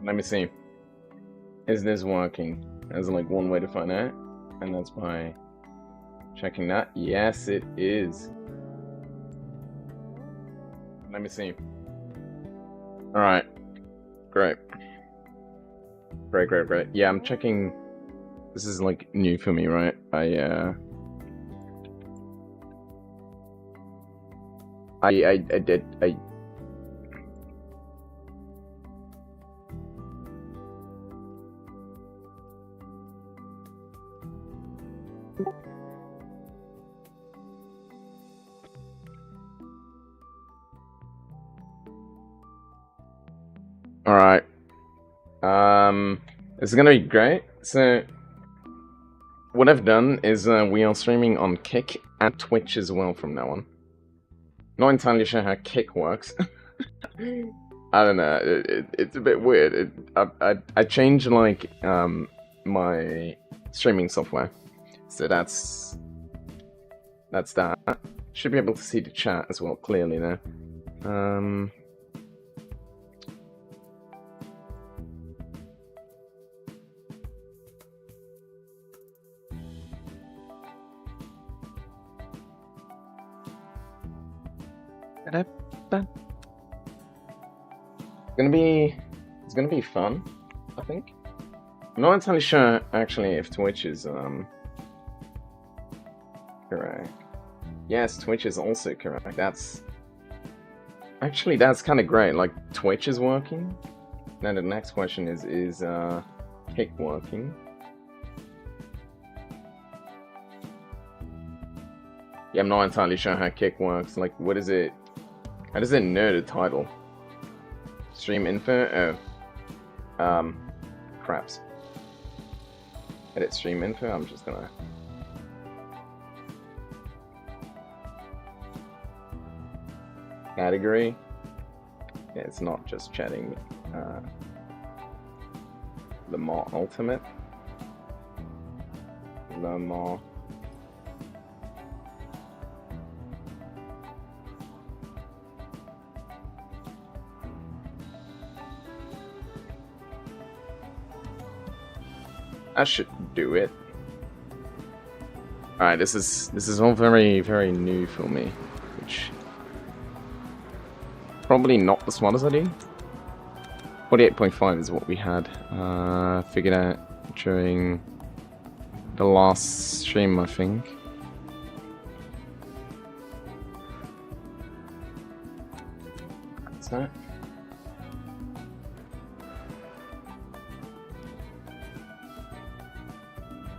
Let me see. Is this working? There's like one way to find out, and that's by checking that. Yes, it is. Let me see. Alright. Great. Great. Yeah, I'm checking. This is like new for me, right? I did. Alright. It's gonna be great. So, what I've done is we are streaming on Kick and Twitch as well from now on. Not entirely sure how Kick works. I don't know. It's a bit weird. I changed like my streaming software, so that's that. Should be able to see the chat as well clearly now. It's gonna be fun, I think. I'm not entirely sure actually if Twitch is correct. Yes, Twitch is also correct. That's kind of great. Like Twitch is working. Now the next question is Kick working? Yeah, I'm not entirely sure how Kick works. Like, what is it? How does it know the title? Stream info? Oh. Craps. Edit stream info? I'm just gonna... Category? Yeah, it's not just chatting. Lamar Ultimate? Lamar... I should do it. Alright, this is all very new for me, which probably not the smartest idea. 48.5 is what we had figured out during the last stream, I think. That's that.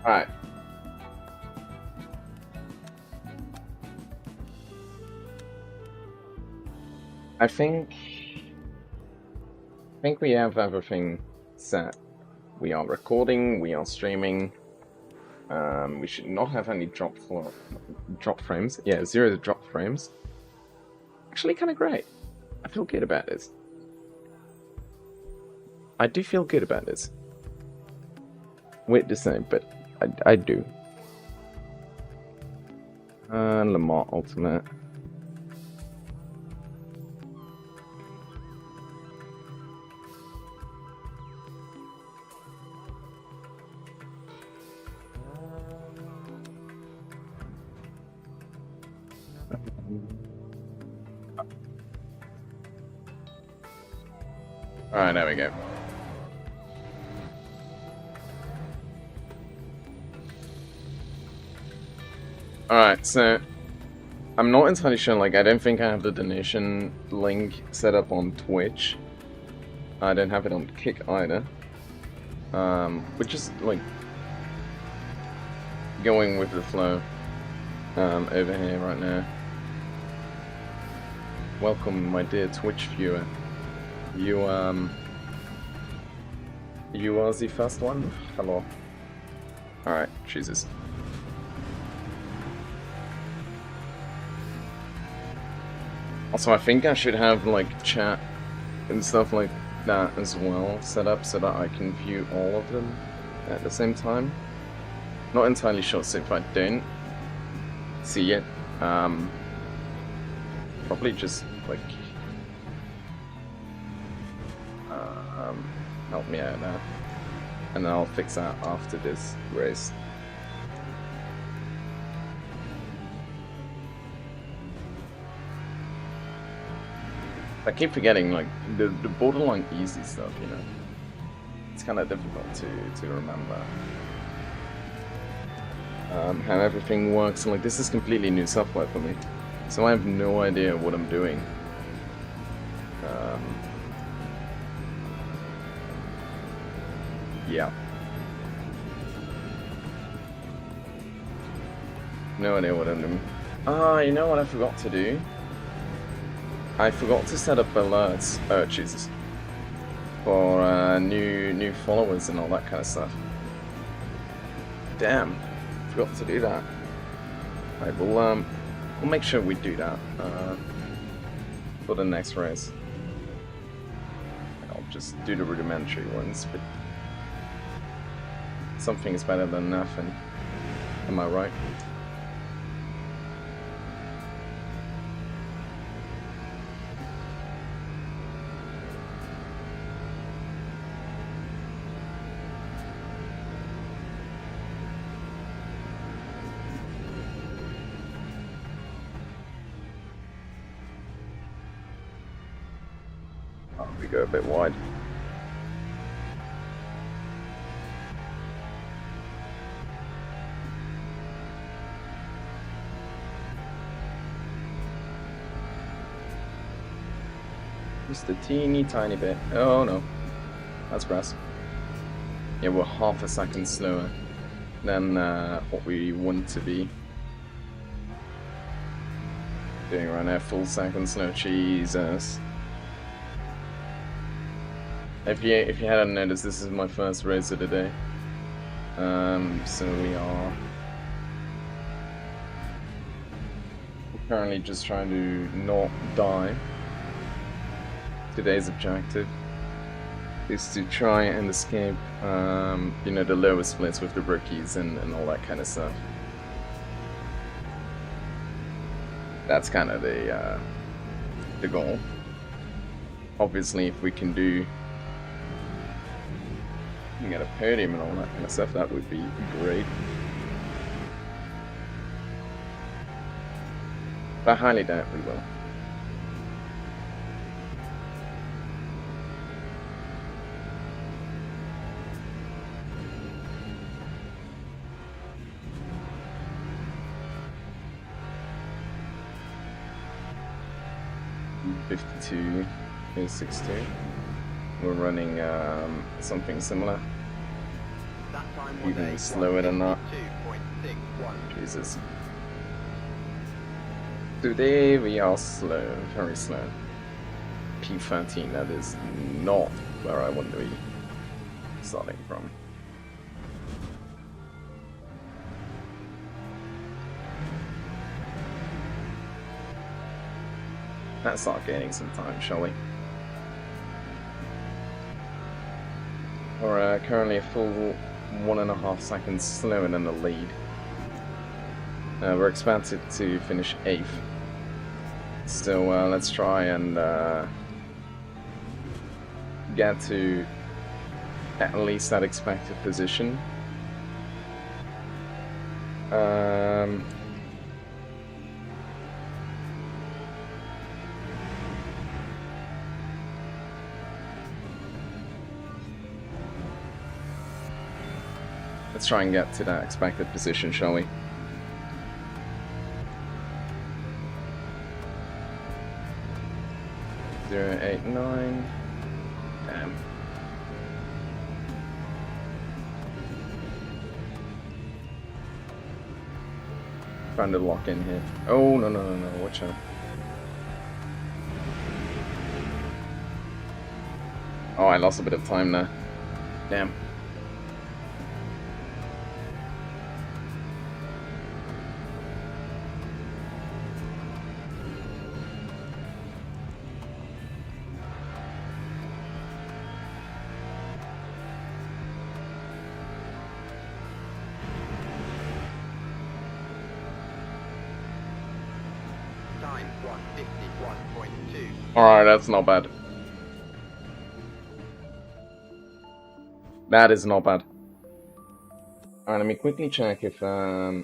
Alright. I think we have everything set. We are recording, we are streaming. We should not have any drop frames. Yeah, 0 drop frames. Actually kind of great. I feel good about this. I do feel good about this. Weird to say, but I do. Lamar Ultimate. Alright, there we go. Alright, so I'm not entirely sure, like, I don't think I have the donation link set up on Twitch. I don't have it on Kick either. We're just, like, going with the flow over here right now. Welcome, my dear Twitch viewer. You are the first one? Hello. Alright, Jesus. Also, I think I should have, like, chat and stuff like that as well set up so that I can view all of them at the same time. Not entirely sure, so if I don't see it, probably just, like, help me out now. And then I'll fix that after this race. I keep forgetting, like, the borderline easy stuff, you know. It's kind of difficult to remember. How everything works, and like, this is completely new software for me. So I have no idea what I'm doing. Yeah. No idea what I'm doing. You know what I forgot to do? I forgot to set up alerts, Jesus, for new followers and all that kind of stuff. Damn, forgot to do that. Right, we'll make sure we do that for the next race. I'll just do the rudimentary ones, but something is better than nothing. Am I right? Oh, we go a bit wide. Just a teeny tiny bit. Oh no, that's grass. Yeah, we're half a second slower than what we want to be doing right now. Full second slow, Jesus. If you hadn't noticed, this is my first race of the day. So we are currently just trying to not die. Today's objective is to try and escape, you know, the lower splits with the rookies and all that kind of stuff. That's kind of the goal. Obviously, if we can get a podium and all that kind of stuff, that would be great. But I highly doubt we will. .52 is 62. We're running something similar. Even slower than that. Jesus. Today we are slow, very slow. P13, that is not where I want to be starting from. Let's start gaining some time, shall we? We're currently a full 1.5 seconds slower than the lead. We're expected to finish 8th. Still, let's try and get to at least that expected position. Let's try and get to that expected position, shall we? Zero, 8, 9. Damn. Trying to lock in here. Oh, no, watch out. Oh, I lost a bit of time there. Damn. Alright, that's not bad. That is not bad. Alright, let me quickly check if I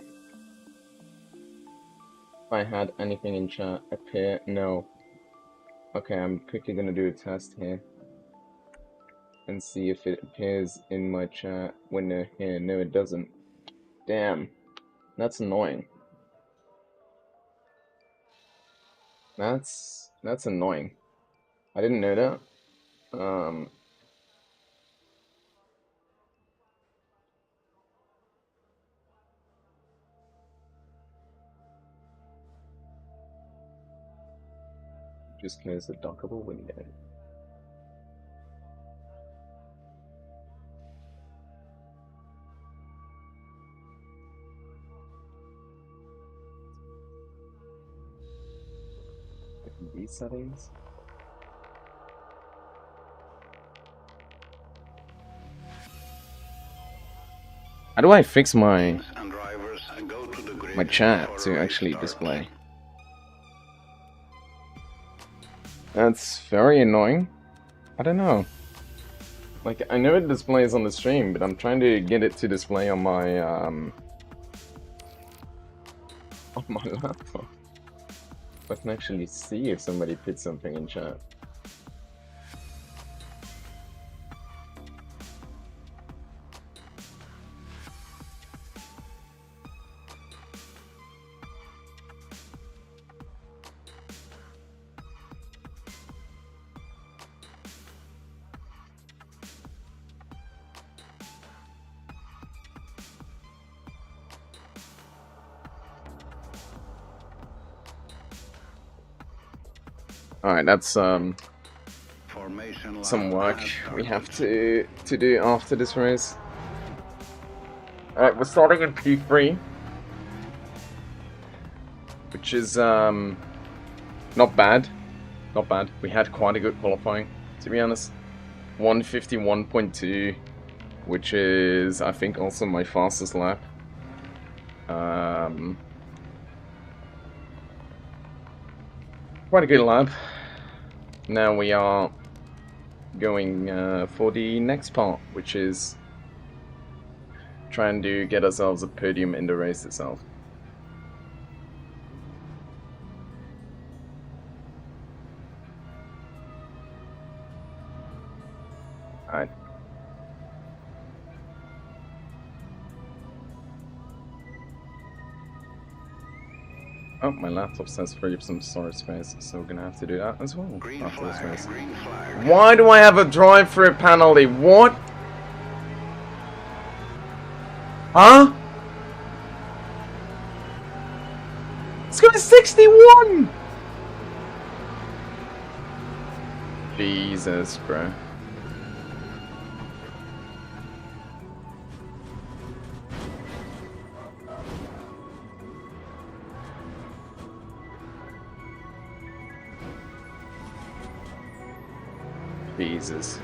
had anything in chat appear. No. Okay, I'm quickly gonna do a test here and see if it appears in my chat window here. No, it doesn't. Damn. That's annoying. That's annoying. I didn't know that. Just close the dockable window. These settings. How do I fix my chat to actually display? That's very annoying. I don't know. Like, I know it displays on the stream, but I'm trying to get it to display on my laptop. I can actually see if somebody put something in chat. Alright, that's some work we have to do after this race. Alright, we're starting in P3, which is not bad. Not bad. We had quite a good qualifying, to be honest. 151.2, which is, I think, also my fastest lap. Quite a good lap. Now we are going for the next part, which is trying to get ourselves a podium in the race itself. Alright. Oh, my laptop says free of some storage space, so we're gonna have to do that as well after this race. Why do I have a drive-through penalty? What? Huh? It's going 61! Jesus, bro. Jesus.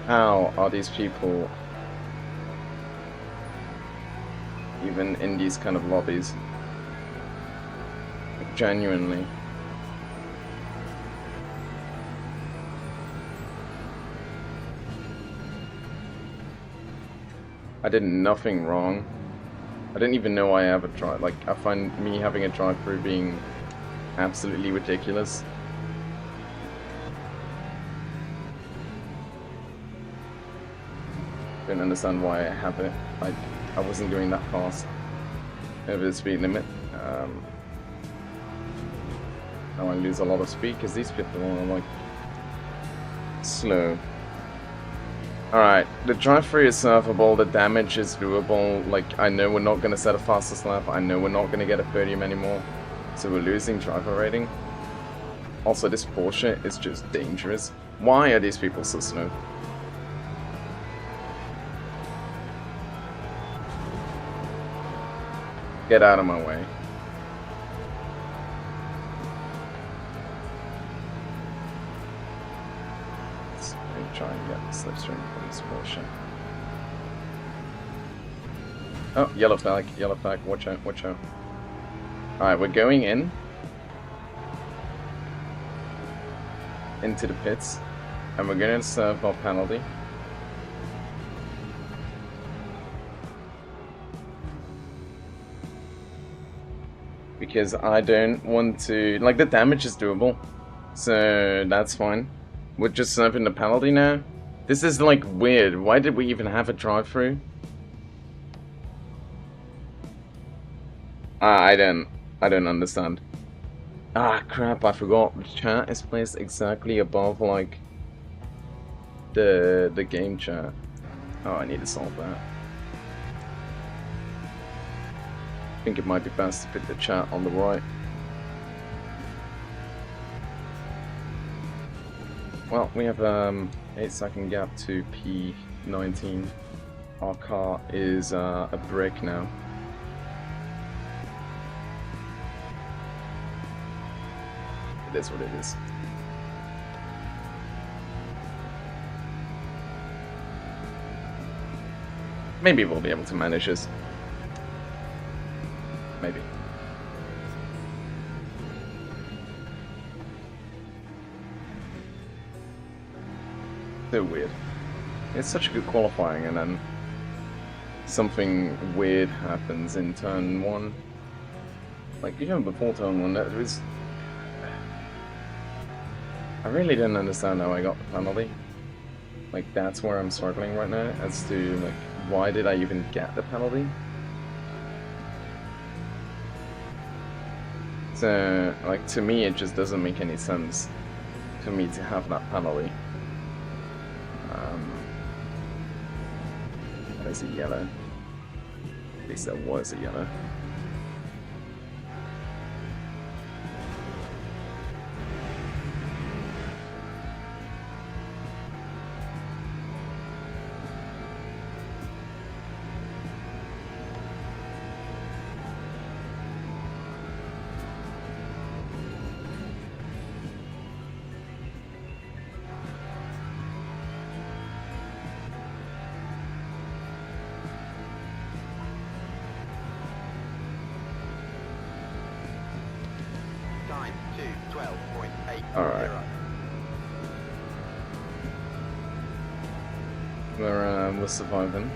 How are these people even in these kind of lobbies? Genuinely. I did nothing wrong. I didn't even know I have a drive. Like, I find me having a drive-through being absolutely ridiculous. Don't understand why I have it. I wasn't going that fast over the speed limit. Now I lose a lot of speed because these people are like slow. Alright, the drive-through is surfable, the damage is doable. Like, I know we're not going to set a fastest lap, I know we're not going to get a podium anymore, so we're losing driver rating. Also, this Porsche is just dangerous. Why are these people so slow? Get out of my way. Let's try and get the slipstream from this Porsche. Oh, yellow flag, watch out, watch out. Alright, we're going into the pits. And we're gonna serve our penalty. Because I don't want to... Like, the damage is doable. So, that's fine. We're just serving the penalty now. This is, like, weird. Why did we even have a drive-through? I don't understand. Ah, crap, I forgot. The chat is placed exactly above, like, the game chat. Oh, I need to solve that. I think it might be best to put the chat on the right. Well, we have 8-second gap to P19. Our car is a brick now. It is what it is. Maybe we'll be able to manage this. Maybe. So weird. It's such a good qualifying, and then something weird happens in turn 1. Like, even before turn 1, that was... I really didn't understand how I got the penalty. Like, that's where I'm struggling right now, as to, like, why did I even get the penalty? So, like, to me, it just doesn't make any sense for me to have that penalty. That is a yellow. At least that was a yellow. Alright. We're surviving.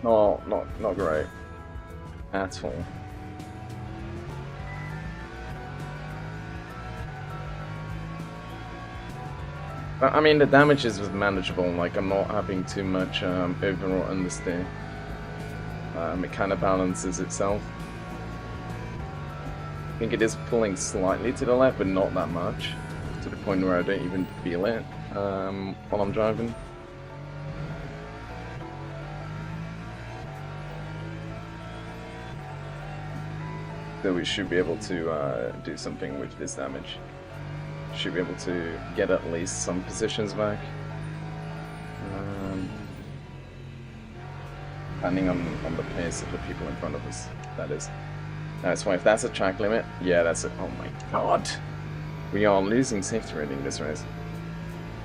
No, not great. At all. I mean, the damages was manageable, like, I'm not having too much overall understeer. It kind of balances itself. I think it is pulling slightly to the left, but not that much. To the point where I don't even feel it while I'm driving. So we should be able to do something with this damage. Should be able to get at least some positions back. Depending on the pace of the people in front of us, that is. That's why if that's a track limit, yeah, that's it. Oh my god! We are losing safety rating this race.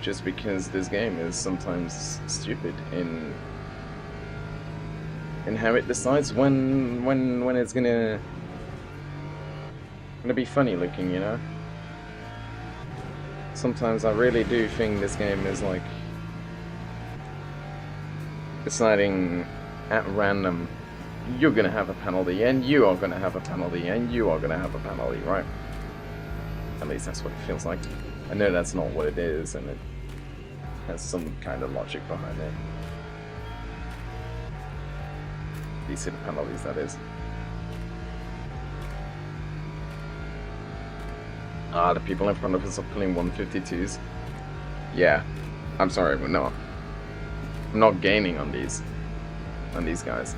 Just because this game is sometimes stupid in how it decides when it's gonna be funny looking, you know? Sometimes I really do think this game is like deciding at random, you're gonna have a penalty, and you are gonna have a penalty, and you are gonna have a penalty, right? At least that's what it feels like. I know that's not what it is, and it has some kind of logic behind it. These are the penalties, that is. Ah, the people in front of us are pulling 152s. Yeah, I'm sorry, but no. I'm not gaining on these guys.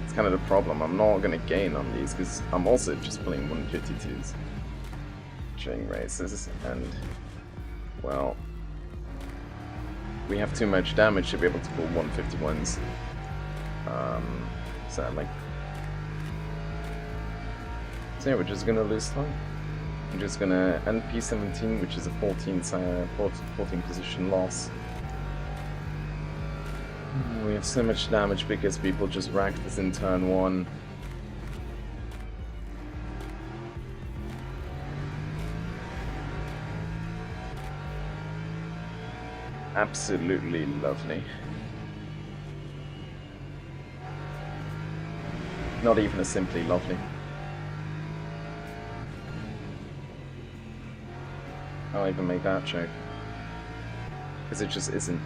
It's kind of the problem. I'm not going to gain on these because I'm also just playing 152s during races, and well, we have too much damage to be able to pull 151s. Sadly. So yeah, we're just going to lose time. I'm just going to end P17, which is a 14 position loss. We have so much damage because people just racked us in turn 1. absolutely lovely. Not even a simply lovely. I'll even make that joke. Because it just isn't.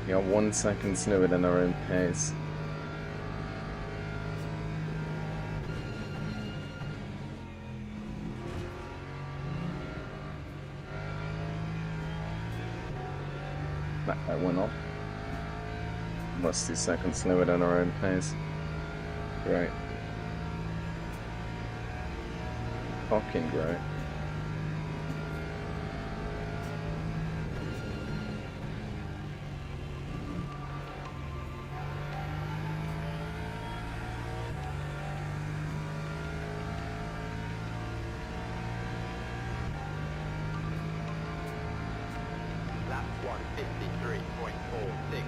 We are 1 second slower than our own pace. That went off. Almost 2 seconds slower than our own pace. Great. Fucking great. Lap 153.46.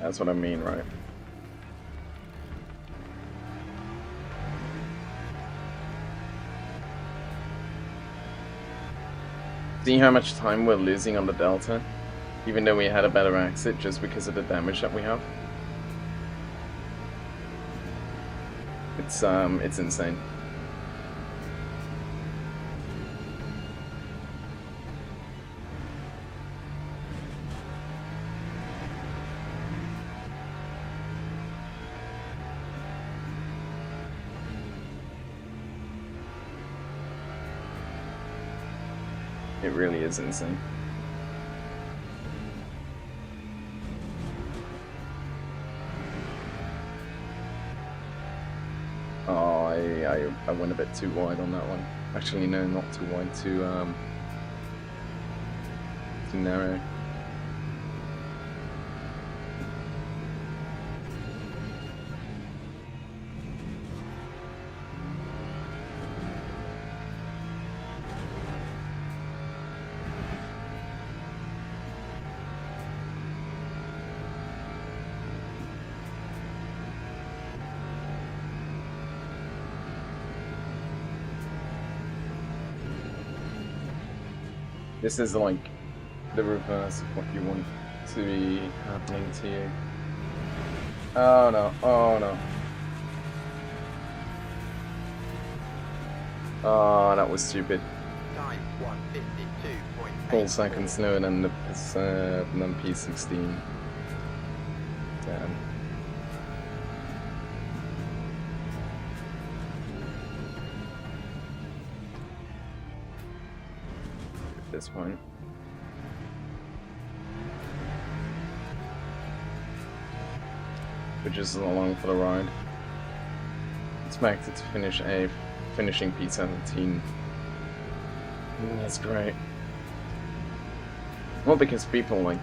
That's what I mean, right? See how much time we're losing on the Delta? Even though we had a better exit just because of the damage that we have? It's insane. It really is insane. Oh, I went a bit too wide on that one. Actually, no, not too wide, too narrow. This is like the reverse of what you want to be happening to you. Oh no, oh no. Oh, that was stupid. Time 152.8. Full second slower than the P16. Damn. At this point. We're just along for the ride. Expected to finish finishing P17. That's great. Well, because people like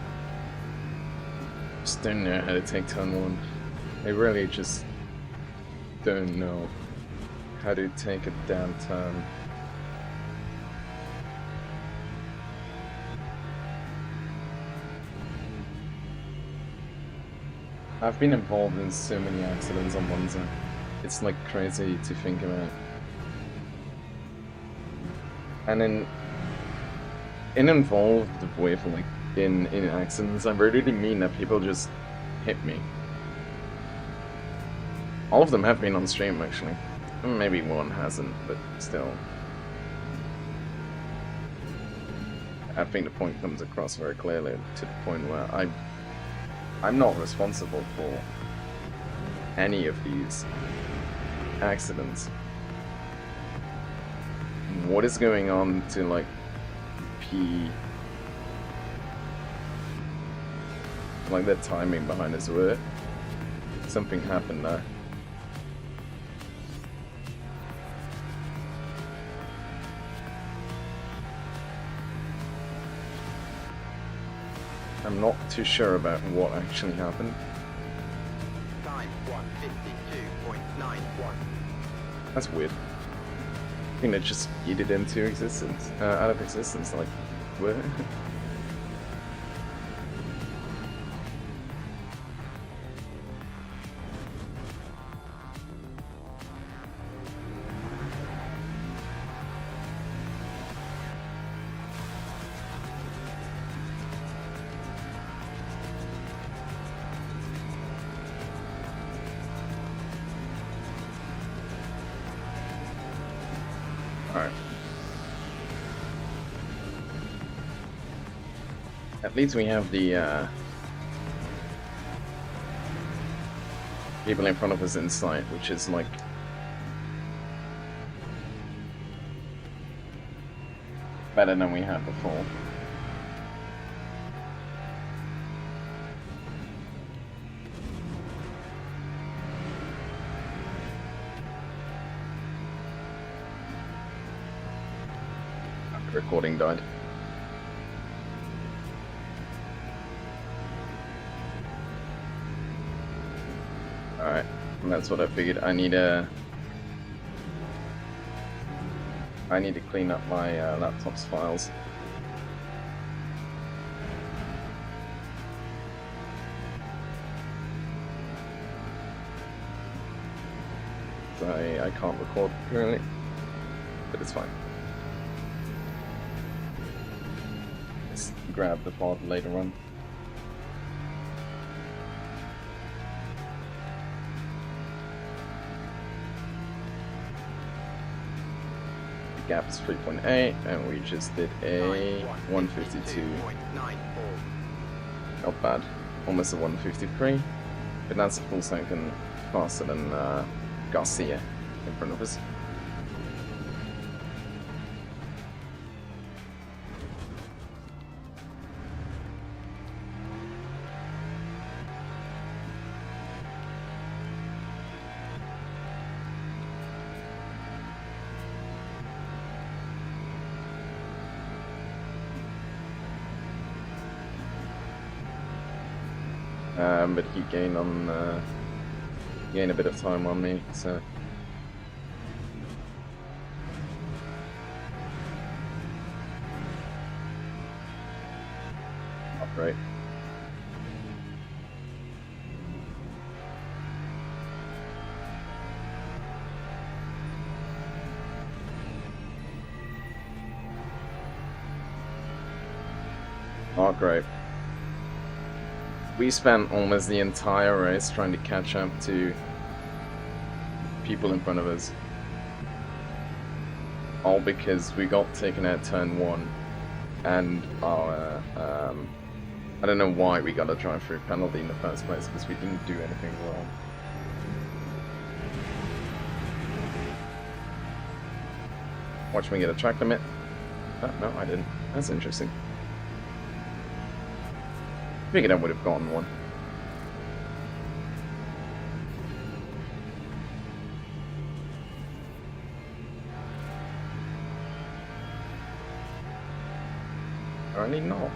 just don't know how to take turn 1. They really just don't know how to take a damn turn. I've been involved in so many accidents on Monza. It's like crazy to think about. And in involved with like in accidents, I really mean that people just hit me. All of them have been on stream actually. Maybe one hasn't, but still. I think the point comes across very clearly to the point where I'm not responsible for any of these accidents. What is going on to like like the timing behind this word? Something happened there. I'm not too sure about what actually happened. Time 152.91. That's weird. I think they just yeeted into existence, out of existence, like What? Alright. At least we have the people in front of us in sight, which is like better than we had before. The recording died. Alright, that's what I figured. I need to clean up my laptop's files. So I can't record currently, but it's fine. Just grab the pod later on. Gap is 3.8, and we just did a 152. Not bad. Almost a 153. But that's a full second faster than Garcia in front of us. But he gained on gained a bit of time on me, so not great. Not great. We spent almost the entire race trying to catch up to people in front of us. All because we got taken out turn 1 and our, I don't know why we got a drive-through penalty in the first place, because we didn't do anything wrong. Watch me get a track limit. Oh, no, I didn't. That's interesting. Figured I would have gotten one. Apparently not.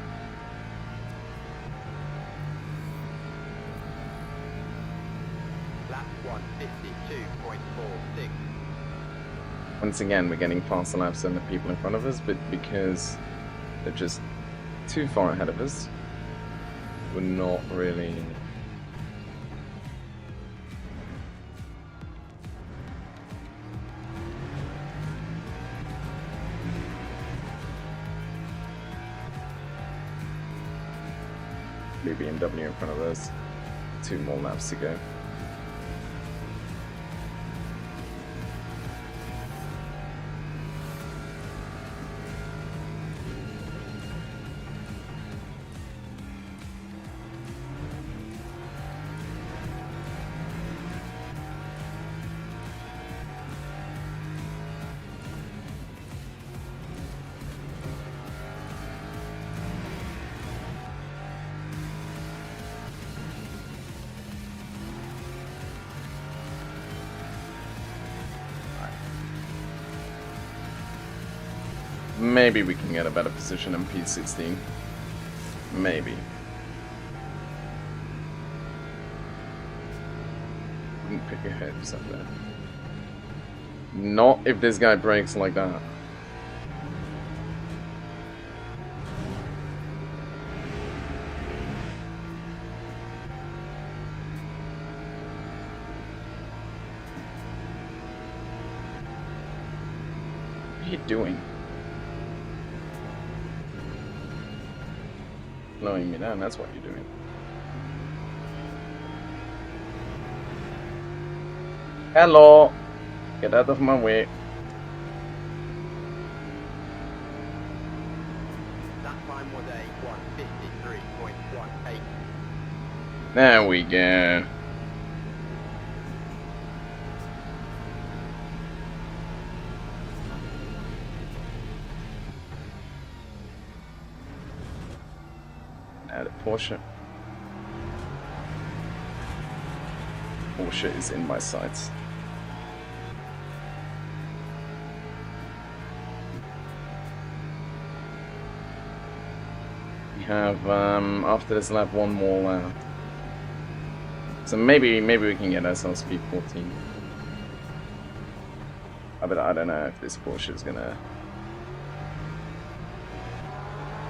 Lap 152.46. Once again, we're getting faster laps than the people in front of us, but because they're just too far ahead of us, we're not really BMW in front of us. 2 more laps to go. Maybe we can get a better position in P16. Maybe. Wouldn't pick your heads up there. Not if this guy brakes like that. you doing? Slowing me down, that's what you're doing. Hello! Get out of my way. That time was a 153.18. There we go. Now the Porsche. Porsche is in my sights. We have after this lap one more lap. So maybe we can get ourselves P14. But I don't know if this Porsche is gonna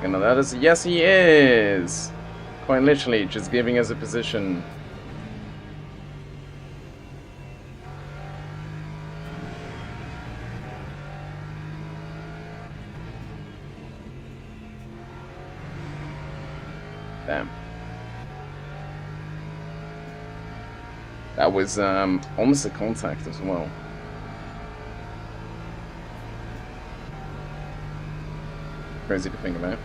let us. Yes, he is. Quite literally, just giving us a position. Damn. That was almost a contact as well. Crazy to think about.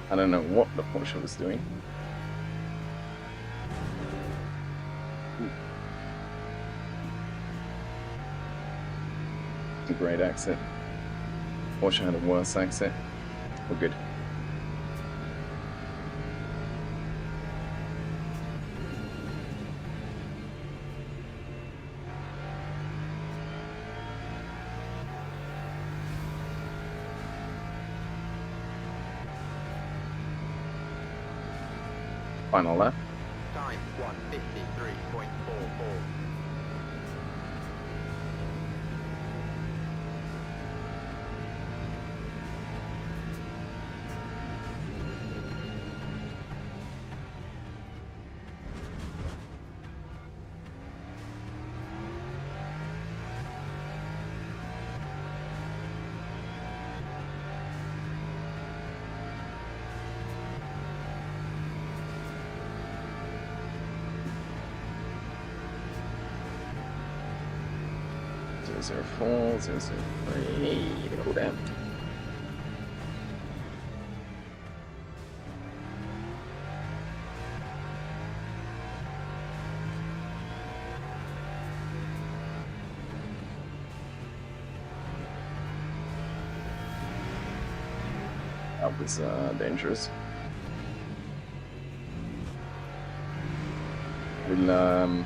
I don't know what the Porsche was doing. A great exit. Porsche had a worse exit. We're good. Final lap. Time 153.44. Zero 04, 003. Oh damn. That was dangerous. We'll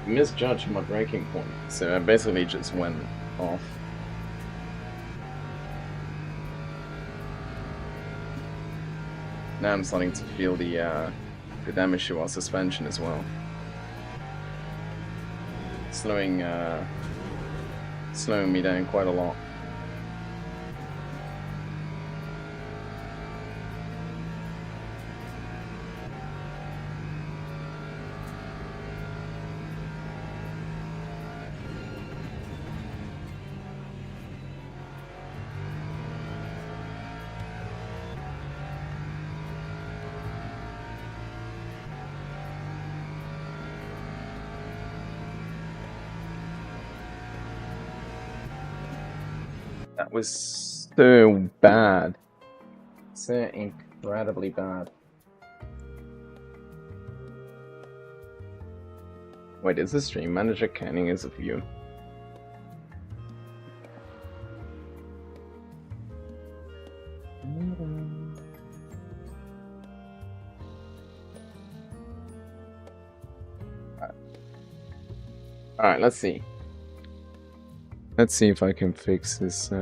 misjudged my braking point, so I basically just went off. Now I'm starting to feel the damage to our suspension as well. Slowing me down quite a lot. That was so bad. So incredibly bad. Wait, is the stream manager counting as a view? Alright, let's see. Let's see if I can fix this. See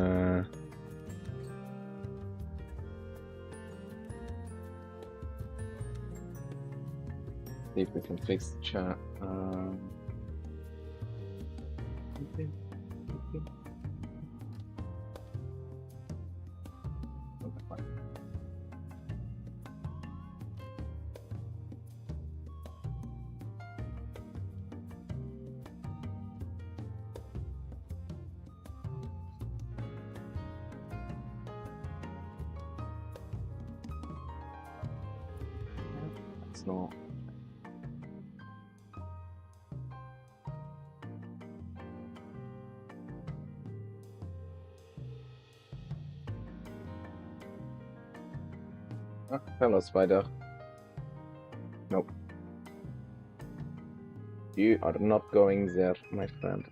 if we can fix the chat. Okay. it's not. Ah, hello, spider. Nope. You are not going there, my friend.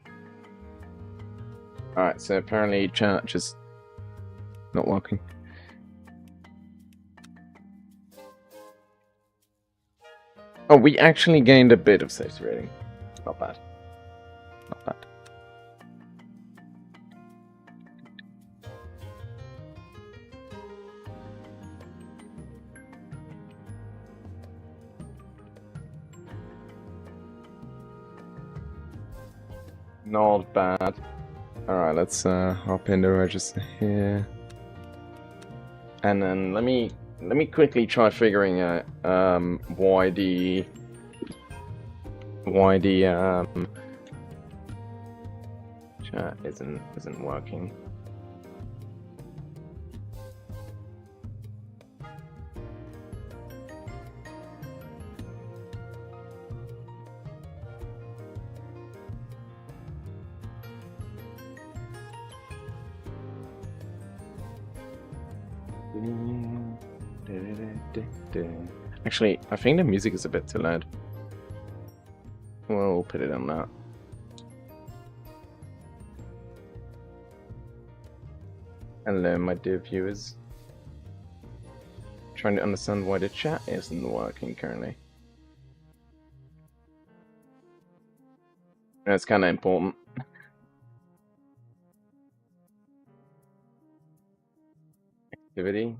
Alright, so apparently chat just not working. Oh, we actually gained a bit of safety rating. Not bad. Not bad. Not bad. Alright, let's hop into register here. And then let me quickly try figuring out why the chat isn't working. Actually, I think the music is a bit too loud. We'll put it on that. Hello, my dear viewers. Trying to understand why the chat isn't working currently. That's kind of important. Activity.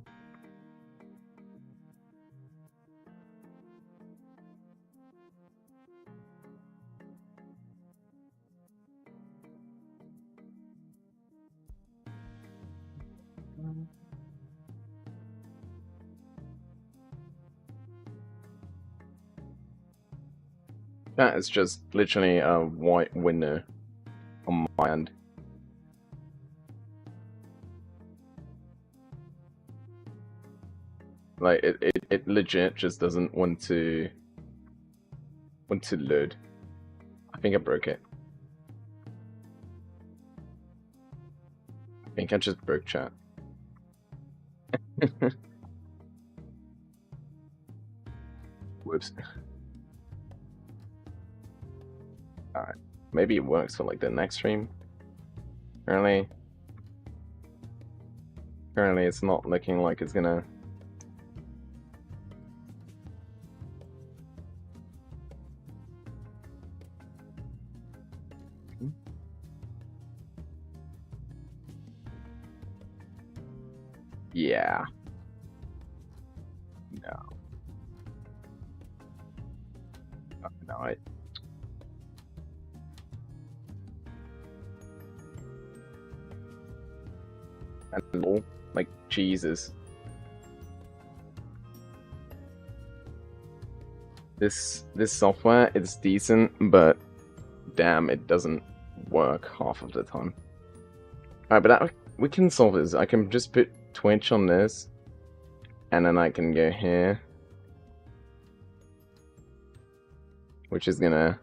That is just literally a white window on my end. Like it legit just doesn't want to load. I think I broke it. I think I just broke chat. Whoops. Alright. Maybe it works for like the next stream. Currently it's not looking like it's gonna. Yeah. No. No, and like Jesus. This software is decent, but damn, it doesn't work half of the time. Alright, but we can solve this. I can just put Twitch on this, and then I can go here, which is gonna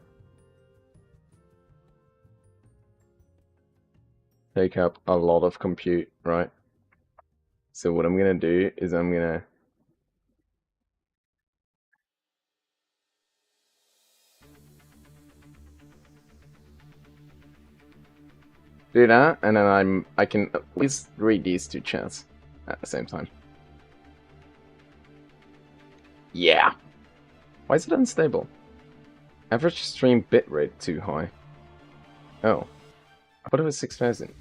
take up a lot of compute, right? So what I'm gonna do is I'm gonna do that, and then I can at least read these two chats at the same time. Yeah. Why is it unstable? Average stream bitrate too high. Oh. I thought it was 6,000.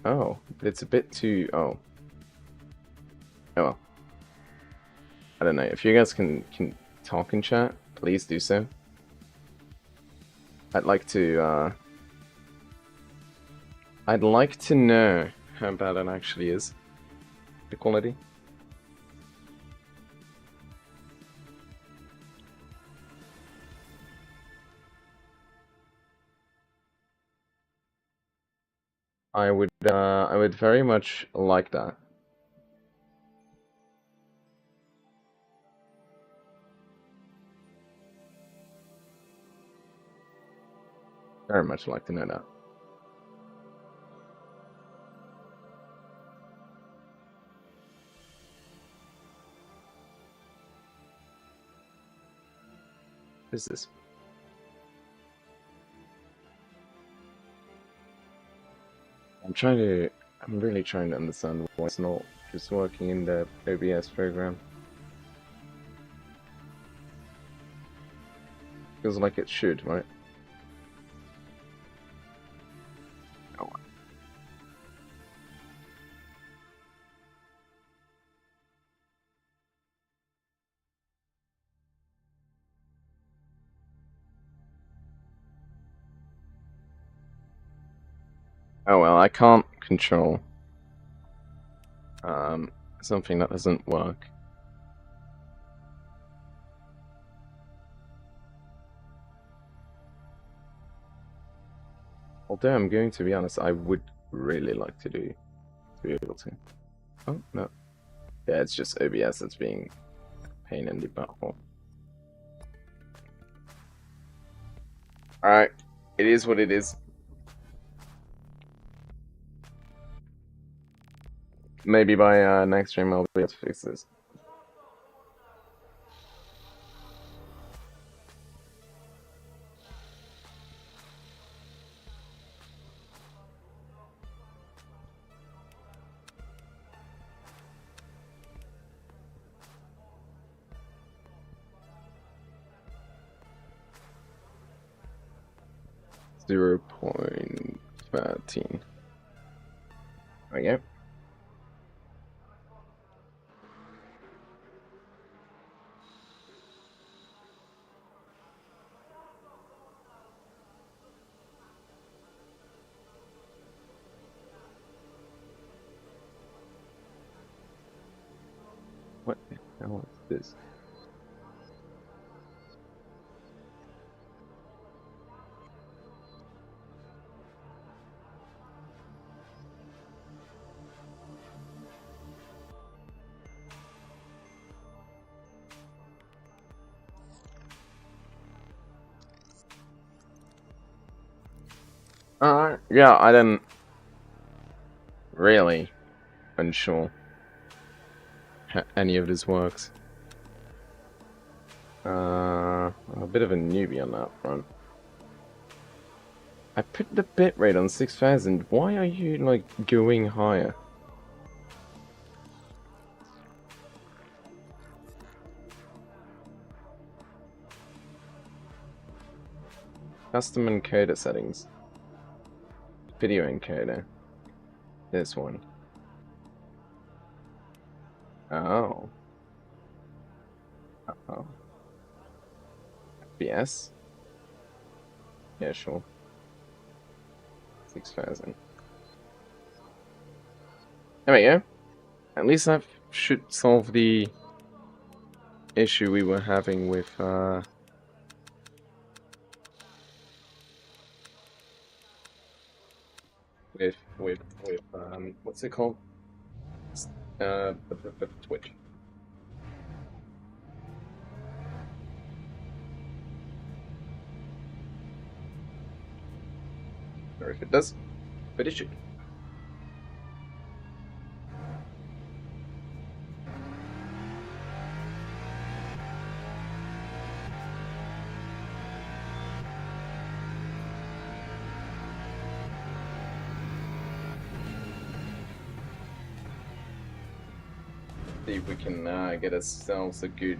Oh, but it's a bit too... Oh. Oh well. I don't know. If you guys can talk in chat, please do so. I'd like to know how bad it actually is. The quality. I would very much like that. Very much like to know that. What is this? I'm really trying to understand why it's not just working in the OBS program. Feels like it should, right? Oh. Oh well, I can't control something that doesn't work. Although I'm going to be honest, I would really like to be able to. Oh no. Yeah, it's just OBS that's being a pain in the butthole. Alright. It is what it is. Maybe by next stream I'll be able to fix this. .13. There we go. What the hell is this? Yeah, I didn't really unsure how any of this works. A bit of a newbie on that front. I put the bitrate on 6000. Why are you like going higher? Custom encoder settings. Video encoder. This one. Oh. Uh-oh. FPS? Yeah, sure. 6000. There we go. At least that should solve the issue we were having with what's it called? Twitch. Or if it does, but it should. See if we can get ourselves a good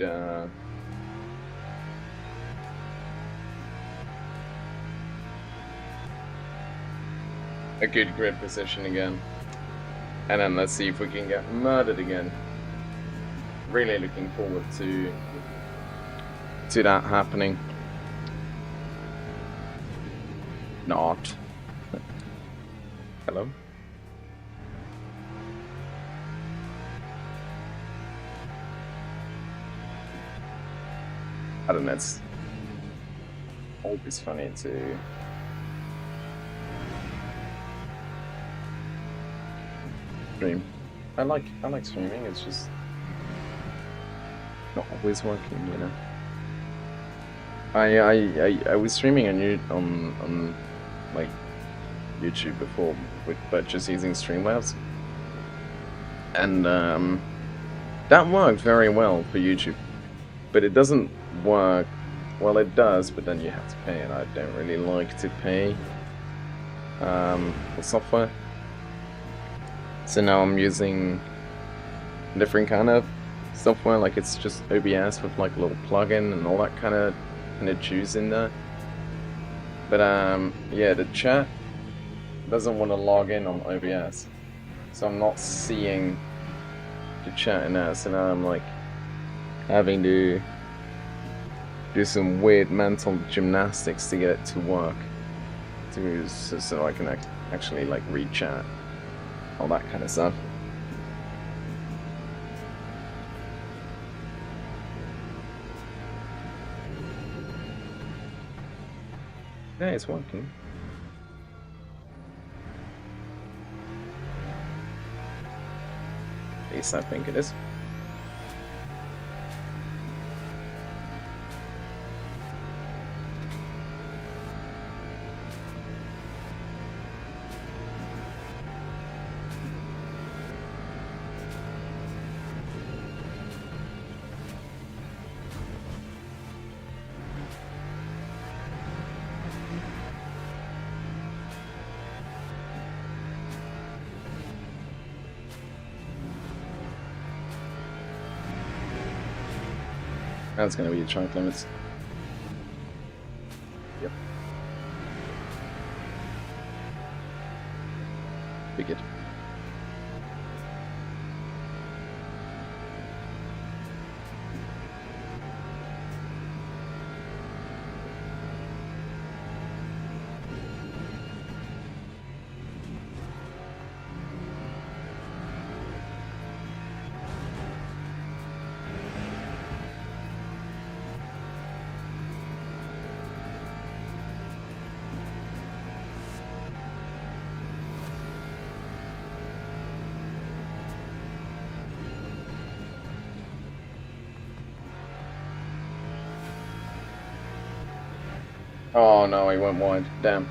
grid position again, and then let's see if we can get murdered again. Really looking forward to that happening. Not. Hello. I don't know, it's always funny to stream. I like streaming, it's just not always working, you know. I was streaming on like YouTube before, but just using Streamlabs, and that worked very well for YouTube. But it doesn't work. Well, it does, but then you have to pay, and I don't really like to pay for software. So now I'm using different kind of software, like it's just OBS with like a little plugin and all that kind of juice in there. But yeah, the chat doesn't want to log in on OBS, so I'm not seeing the chat in there. So now I'm like having to do some weird mental gymnastics to get it to work, so I can actually like read chat, all that kind of stuff. Yeah, it's working. At least I think it is. That's going to be the chunk limits. Yep. Be good. Oh no, he went wide. Damn.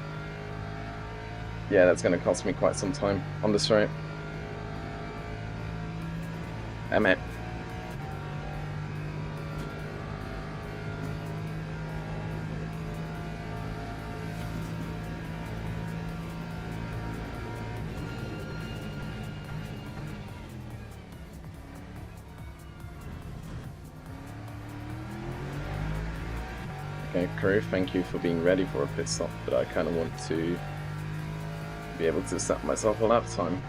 Yeah, that's going to cost me quite some time on the straight. Damn it. Okay, crew, thank you for being ready for a pit stop, but I kind of want to be able to set myself a lap time.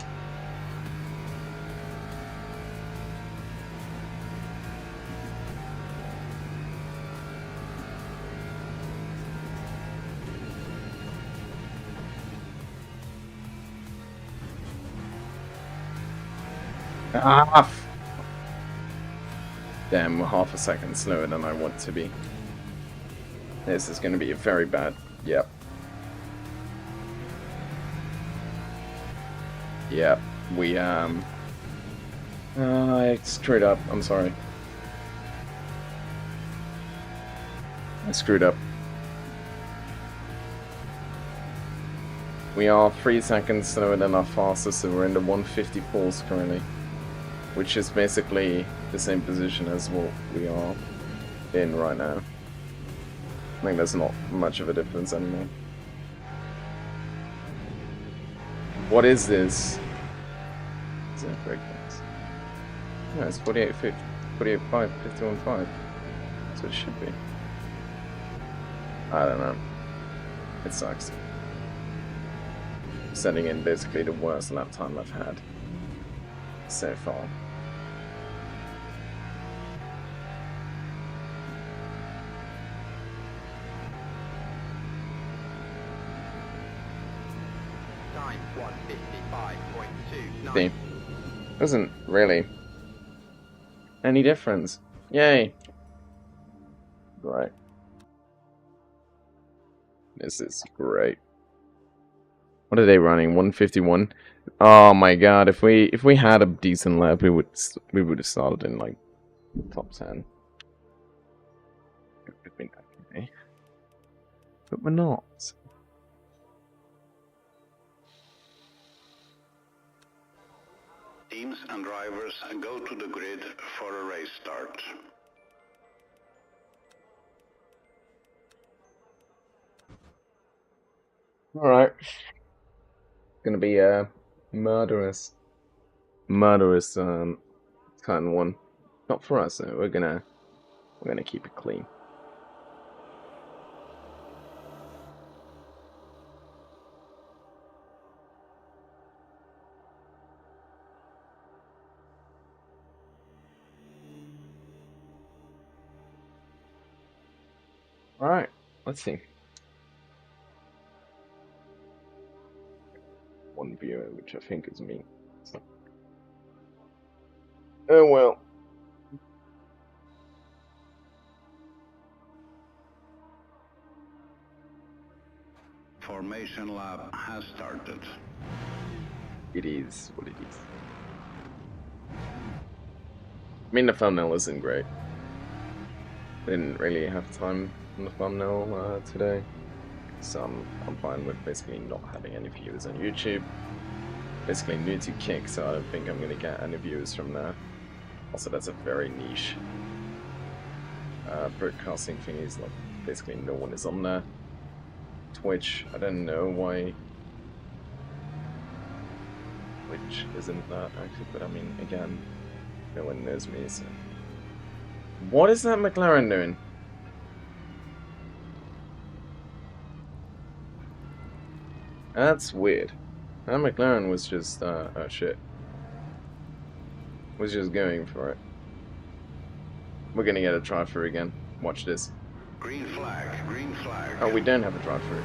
Ah! Damn, we're half a second slower than I want to be. This is going to be a very bad. Yep. Yep. We I screwed up. I'm sorry. I screwed up. We are 3 seconds slower than our fastest, so we're in the 154s currently, which is basically the same position as what we are in right now. I think there's not much of a difference anymore. What is this? Is that breakdowns? No, it's 48.5, 51.5. That's what it should be. I don't know. It sucks. Sending in basically the worst lap time I've had so far. Time 155.29. See, doesn't really any difference. Yay! Right. This is great. What are they running? 151. Oh my god! If we had a decent lap, we would have started in like top 10. It would have been okay, but we're not. Teams and drivers go to the grid for a race start. Alright. Gonna be a murderous turn one. Not for us though, we're gonna keep it clean. Alright, let's see. One viewer, which I think is me. So. Oh well. Formation lap has started. It is what it is. I mean, the thumbnail isn't great. Didn't really have time on the thumbnail today, so I'm fine with basically not having any viewers on YouTube. Basically new to Kick, so I don't think I'm gonna get any viewers from there. Also, that's a very niche broadcasting thingy. Like basically no one is on there. Twitch, I don't know why Twitch isn't that active, but I mean, again, no one knows me, so... What is that McLaren doing? That's weird. That McLaren was just, oh shit. Was just going for it. We're gonna get a drive-through again. Watch this. Green flag, green flag. Oh, we don't have a drive-through.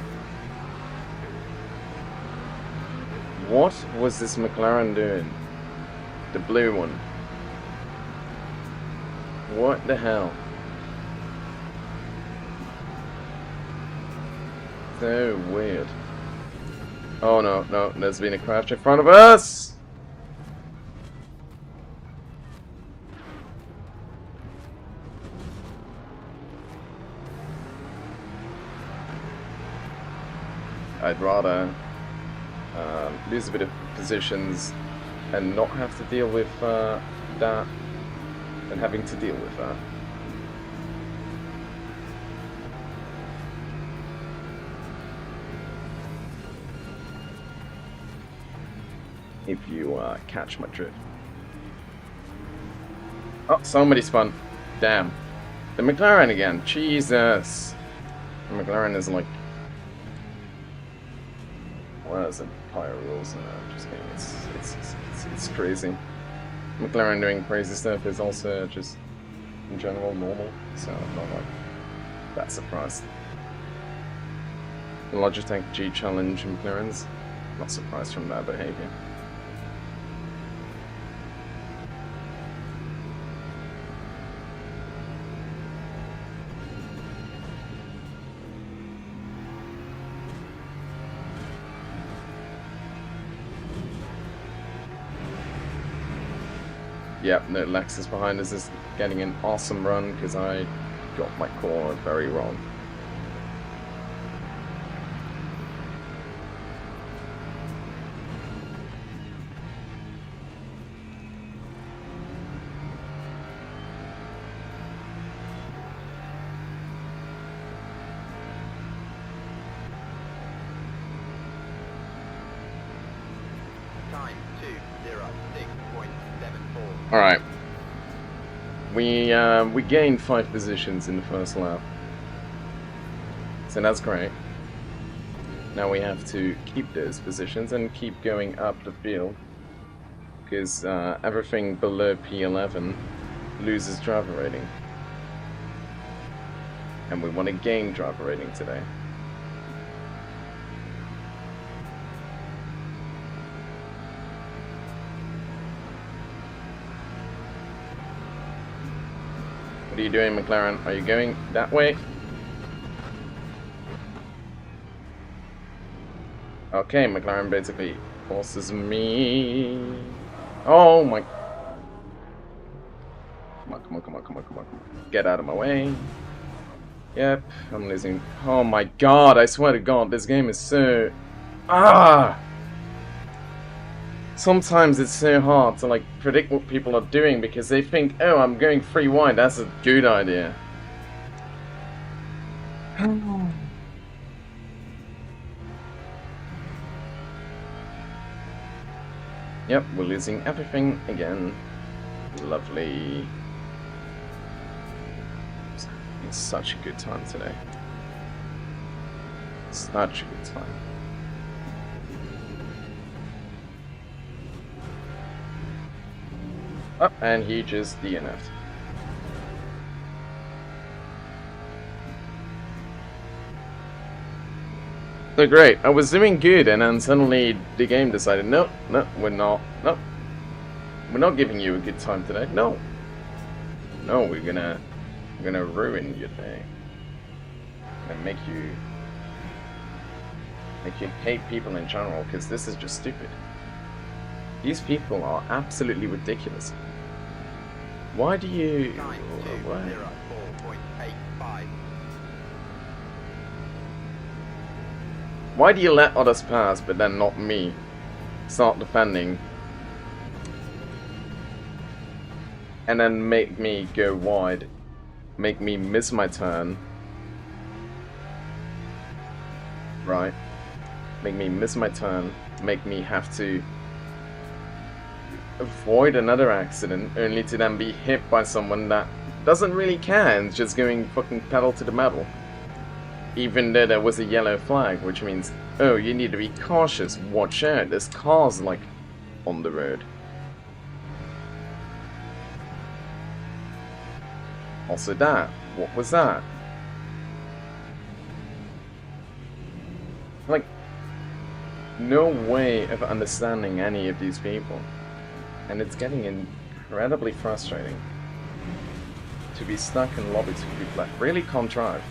What was this McLaren doing? The blue one. What the hell? So weird. Oh no, no, there's been a crash in front of us! I'd rather lose a bit of positions and not have to deal with that than having to deal with that. If you catch my drift. Oh, somebody spun. Damn. The McLaren again. Jesus. The McLaren is like... What is it? Fire rules? Just kidding. It's crazy. McLaren doing crazy stuff is also just, in general, normal. So I'm not like that surprised. Logitech G Challenge McLarens. Not surprised from that behavior. Yep, no, Lexus behind us is getting an awesome run because I got my core very wrong. Time 2:06.74. Alright. We gained 5 positions in the first lap. So that's great. Now we have to keep those positions and keep going up the field. Because everything below P11 loses driver rating. And we want to gain driver rating today. What are you doing, McLaren? Are you going that way? Okay, McLaren basically forces me. Oh my. Come on, come on, come on, come on, come on, come on. Get out of my way. Yep, I'm losing. Oh my god, I swear to god, this game is so... Ah! sometimes it's so hard to like predict what people are doing because they think, oh, I'm going free wide, that's a good idea. Yep, we're losing everything again. Lovely. It's such a good time today. Such a good time. Oh, and he just DNF'd. So great, I was doing good and then suddenly the game decided, no, we're not giving you a good time today, no, we're gonna ruin your day. And make you hate people in general, because this is just stupid. These people are absolutely ridiculous. Why do you... Why do you let others pass, but then not me? Start defending. And then make me go wide. Make me miss my turn. Right. Make me miss my turn. Make me have to avoid another accident, only to then be hit by someone that doesn't really care and is just going fucking pedal to the metal. Even though there was a yellow flag, which means, oh, you need to be cautious, watch out, there's cars, like, on the road. Also that, what was that? Like, no way of understanding any of these people. And it's getting incredibly frustrating to be stuck in lobbies with people that really can't drive.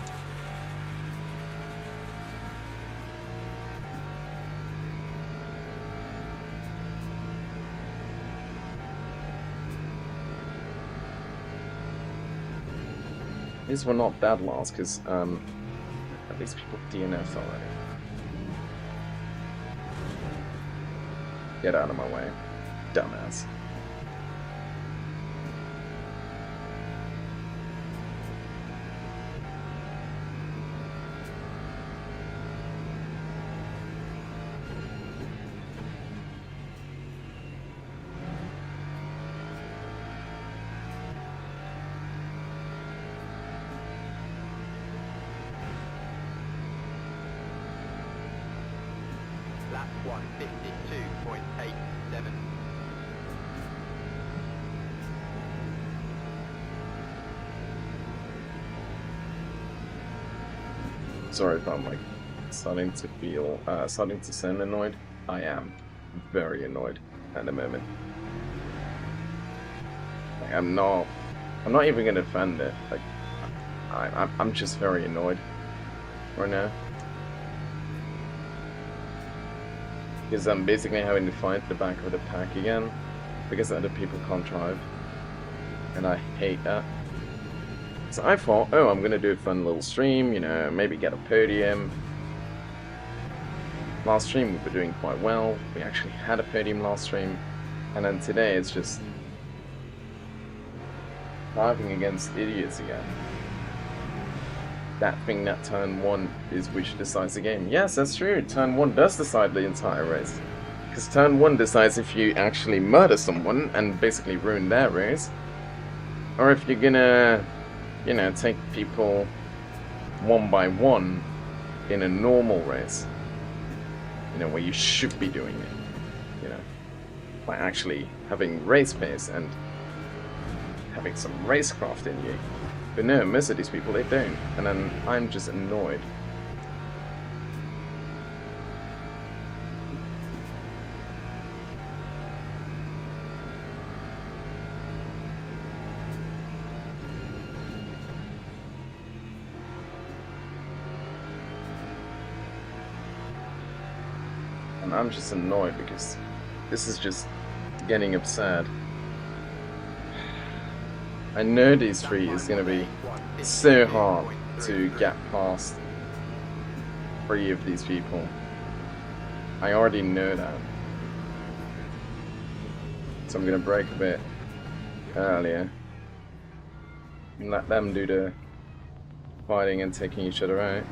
These were not bad laws, because at least people DNF'd already. Get out of my way, dumbass. Lap 152.87. Sorry if I'm like starting to sound annoyed. I am very annoyed at the moment. Like, I'm not even gonna defend it. Like I'm just very annoyed right now. Because I'm basically having to fight the back of the pack again, because other people can't drive, and I hate that. So I thought, oh, I'm gonna do a fun little stream, you know, maybe get a podium. Last stream we were doing quite well, we actually had a podium last stream, and then today it's just driving against idiots again. That thing that turn 1 is which decides the game. Yes, that's true. Turn 1 does decide the entire race. Because turn 1 decides if you actually murder someone and basically ruin their race, or if you're gonna, you know, take people one by one in a normal race. You know, where you should be doing it. You know, by actually having race pace and having some racecraft in you. But no, most of these people, they don't. And then I'm just annoyed. And I'm just annoyed because this is just getting absurd. I know these 3 is going to be so hard to get past 3 of these people. I already know that. So I'm gonna brake a bit earlier. And let them do the fighting and taking each other out.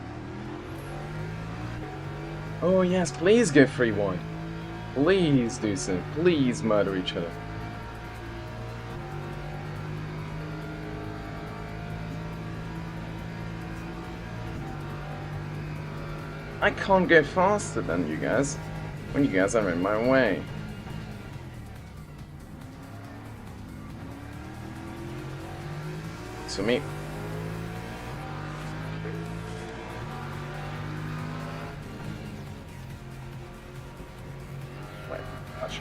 Oh yes, please go 3 wide. Please do so. Please murder each other. I can't go faster than you guys when you guys are in my way. So me. Wait, gosh.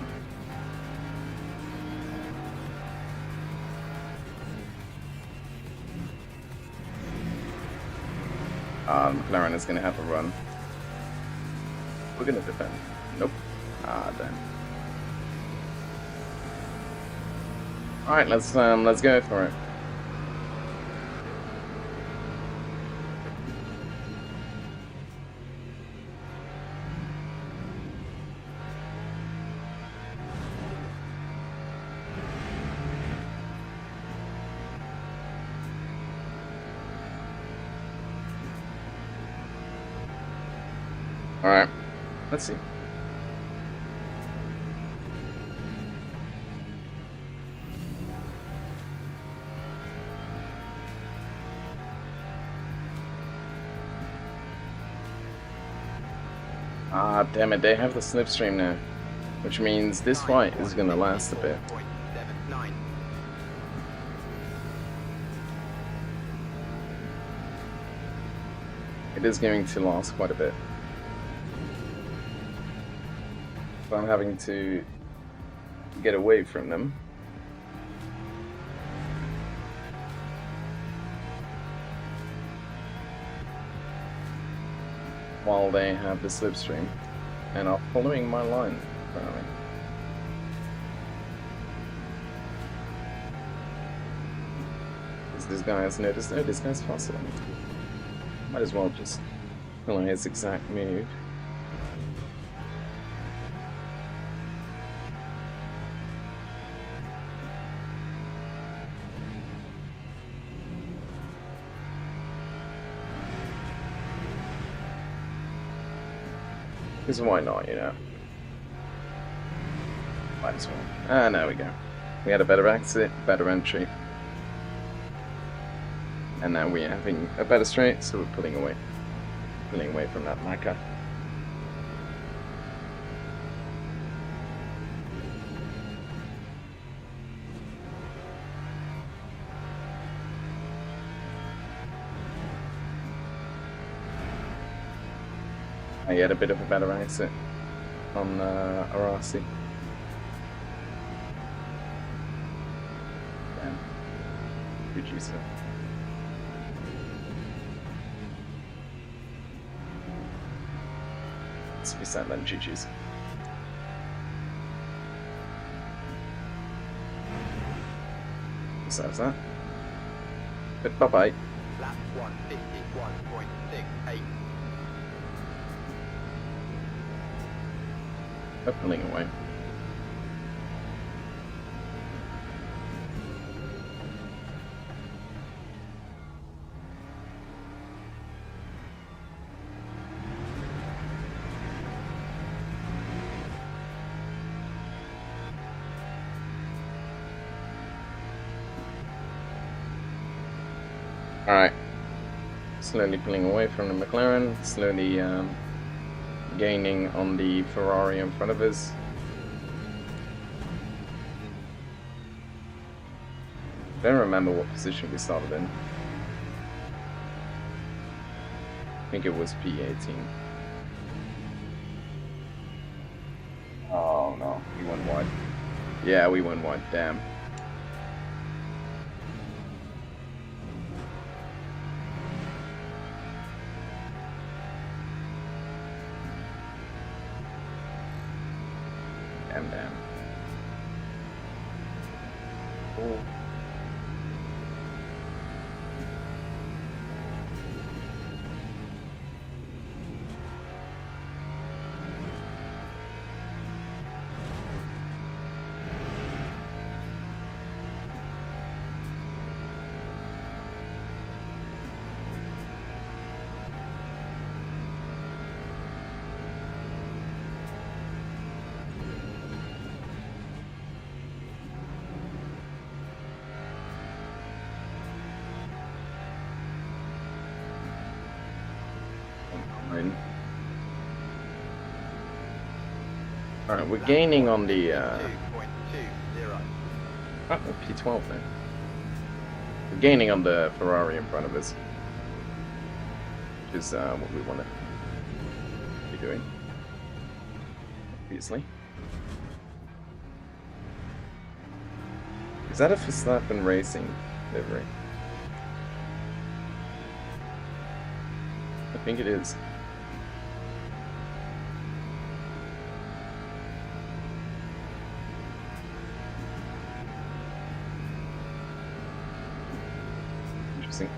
McLaren is gonna have a run. We're gonna defend. Nope. Damn. All right, let's go for it. All right. Let's see. Damn it, they have the slipstream now. Which means this fight is gonna last a bit. It is going to last quite a bit. So I'm having to get away from them. While they have the slipstream and are following my line, apparently. This guy has noticed, oh, this guy's faster than me. Might as well just follow his exact move. Because why not, you know? Might as well. There we go. We had a better exit, better entry. And now we're having a better straight, so we're pulling away. Pulling away from that lacquer. I had a bit of a better exit on Arasi. Damn. Reduce it. Let's be sad then, GG's. Besides that. But bye-bye. Lap 151.68. Pulling away. Alright. Slowly pulling away from the McLaren, slowly gaining on the Ferrari in front of us. Don't remember what position we started in. I think it was P18. Oh no, we went wide. Yeah, we went wide, damn. Damn. Oh. Alright, we're gaining on the 2.20. oh, P12 then. We're gaining on the Ferrari in front of us. Which is what we want to be doing. Obviously. Is that a Verstappen Racing livery? I think it is. Interesting.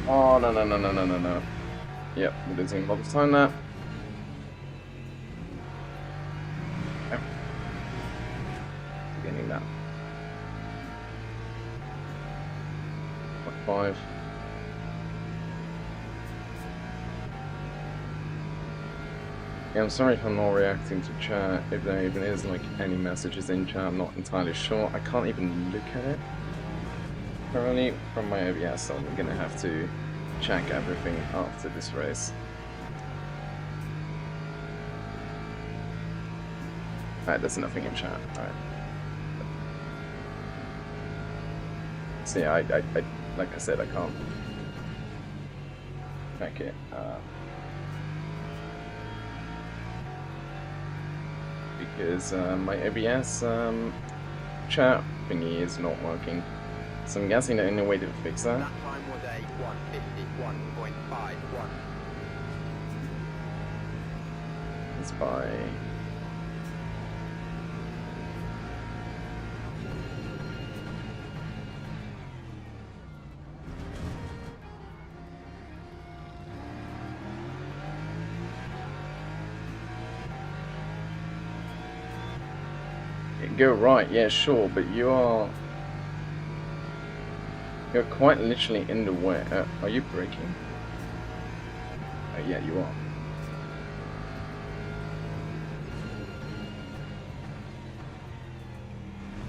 Oh, no. Yep, we're losing a lot of time there. Yep. Getting that. 5. Yeah, I'm sorry if I'm not reacting to chat, if there even is like any messages in chat, I'm not entirely sure. I can't even look at it currently from my OBS, so I'm gonna have to check everything after this race. Alright, there's nothing in chat. Alright. So yeah, I like I said, I can't check it. Because my OBS chat thingy is not working. So I'm guessing the only way to fix that. That time was a 151.51. Is by go right, yeah, sure, but you're quite literally in the way. Are you braking? Yeah, you are.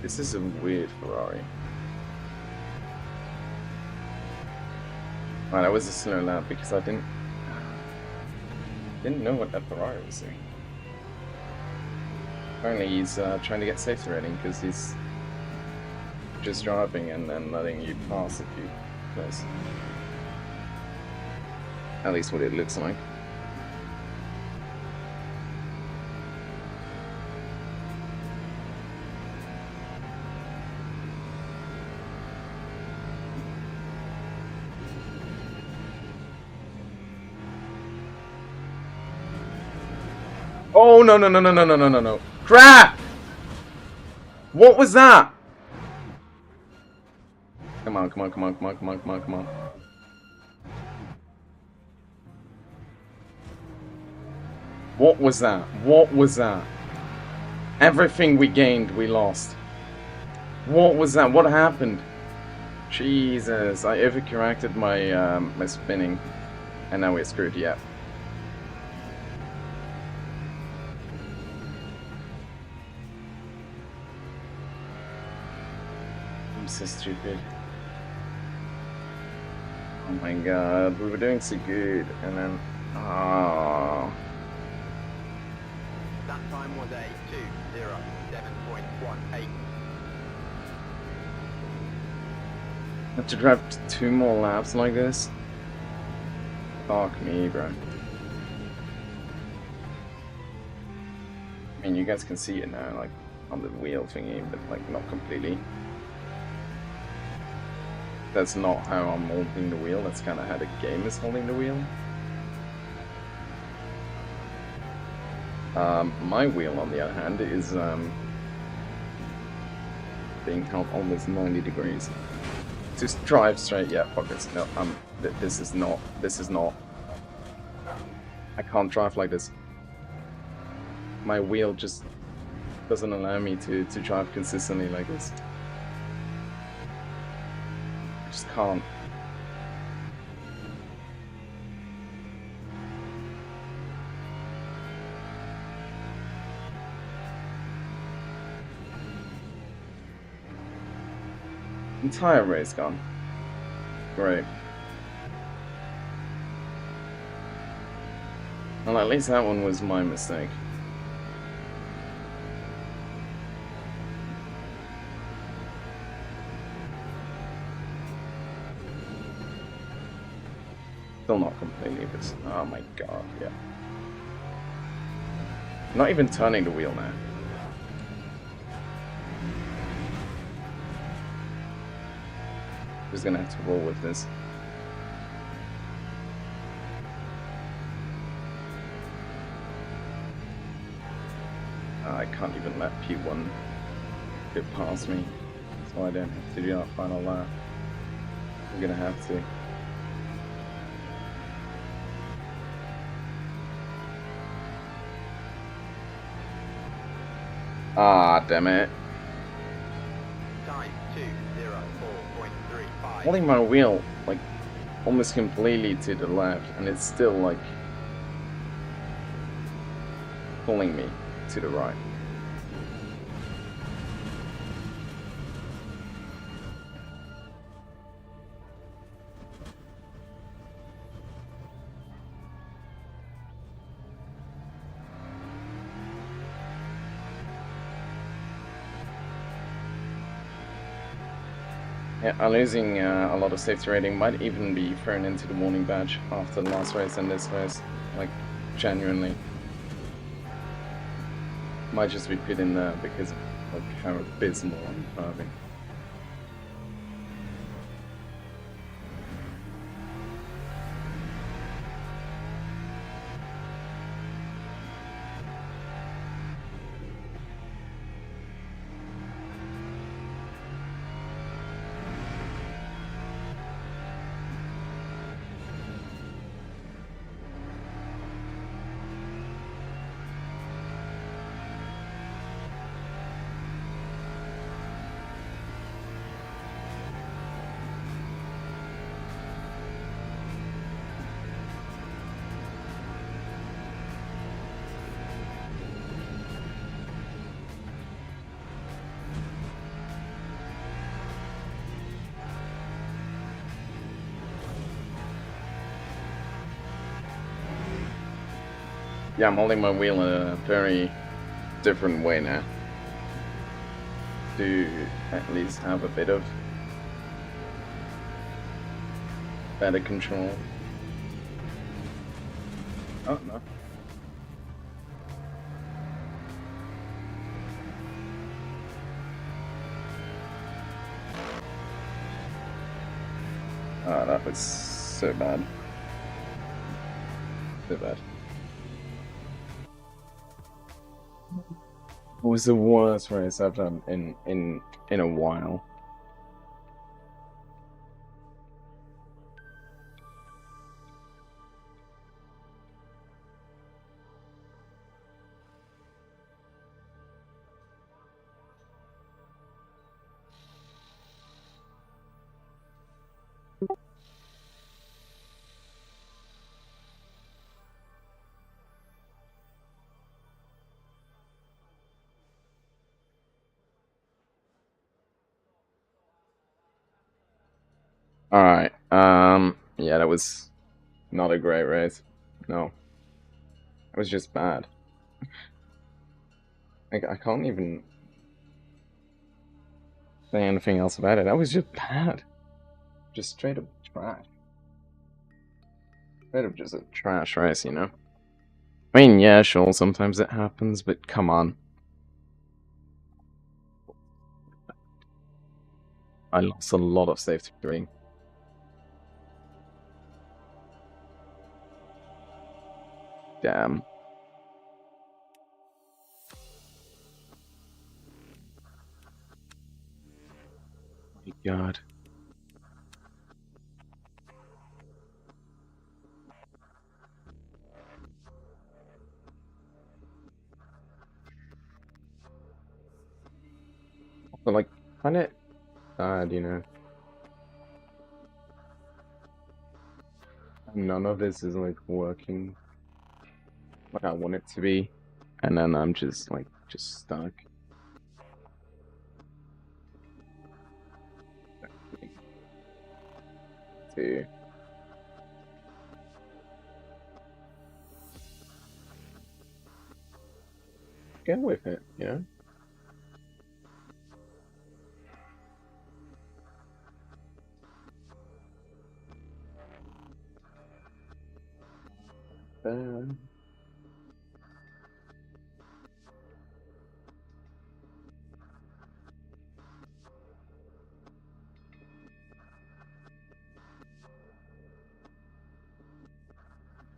This is a weird Ferrari. Right, that was a slow lap because I didn't know what that Ferrari was doing. Apparently he's trying to get safety rating because he's just driving and then letting you pass if you close. At least what it looks like. Oh no. Crap! What was that? Come on. What was that? Everything we gained, we lost. What was that? What happened? Jesus, I overcorrected my my spinning, and now we're screwed. Yeah. I'm so stupid. Oh my god, we were doing so good, and then ah. That time was a 2:07.18. Have to drive 2 more laps like this? Fuck me, bro. I mean, you guys can see it now, like, on the wheel thingy, but, like, not completely. That's not how I'm holding the wheel, that's kind of how the game is holding the wheel. My wheel, on the other hand, is, being held almost 90 degrees. Just drive straight, yeah, fuck this. No, this is not, I can't drive like this. My wheel just doesn't allow me to drive consistently like this. I just can't. Entire race gone. Great. Well, at least that one was my mistake. Still not completely, but oh my god, yeah. Not even turning the wheel now. Just gonna have to roll with this. I can't even let P1 get past me, so I don't have to do that final lap. I'm gonna have to. Ah, damn it. Time 2:04.35. Holding my wheel, like, almost completely to the left, and it's still, like, pulling me to the right. Yeah, I'm losing a lot of safety rating. Might even be thrown into the warning badge after the last race and this race. Like, genuinely. Might just be put in there because of like how abysmal I'm driving. Yeah, I'm holding my wheel in a very different way now. To at least have a bit of better control. Oh, no. Oh, that was so bad. So bad. It was the worst race I've done in a while. Alright, yeah, that was not a great race. No. It was just bad. I can't even say anything else about it. That was just bad. Just straight up trash. Straight up just a trash race, you know? I mean, yeah, sure, sometimes it happens, but come on. I lost a lot of safety rating. Damn. My god. But like, kind of sad, you know? None of this is like working like I want it to be. And then I'm just like, just stuck. to go with it, you know?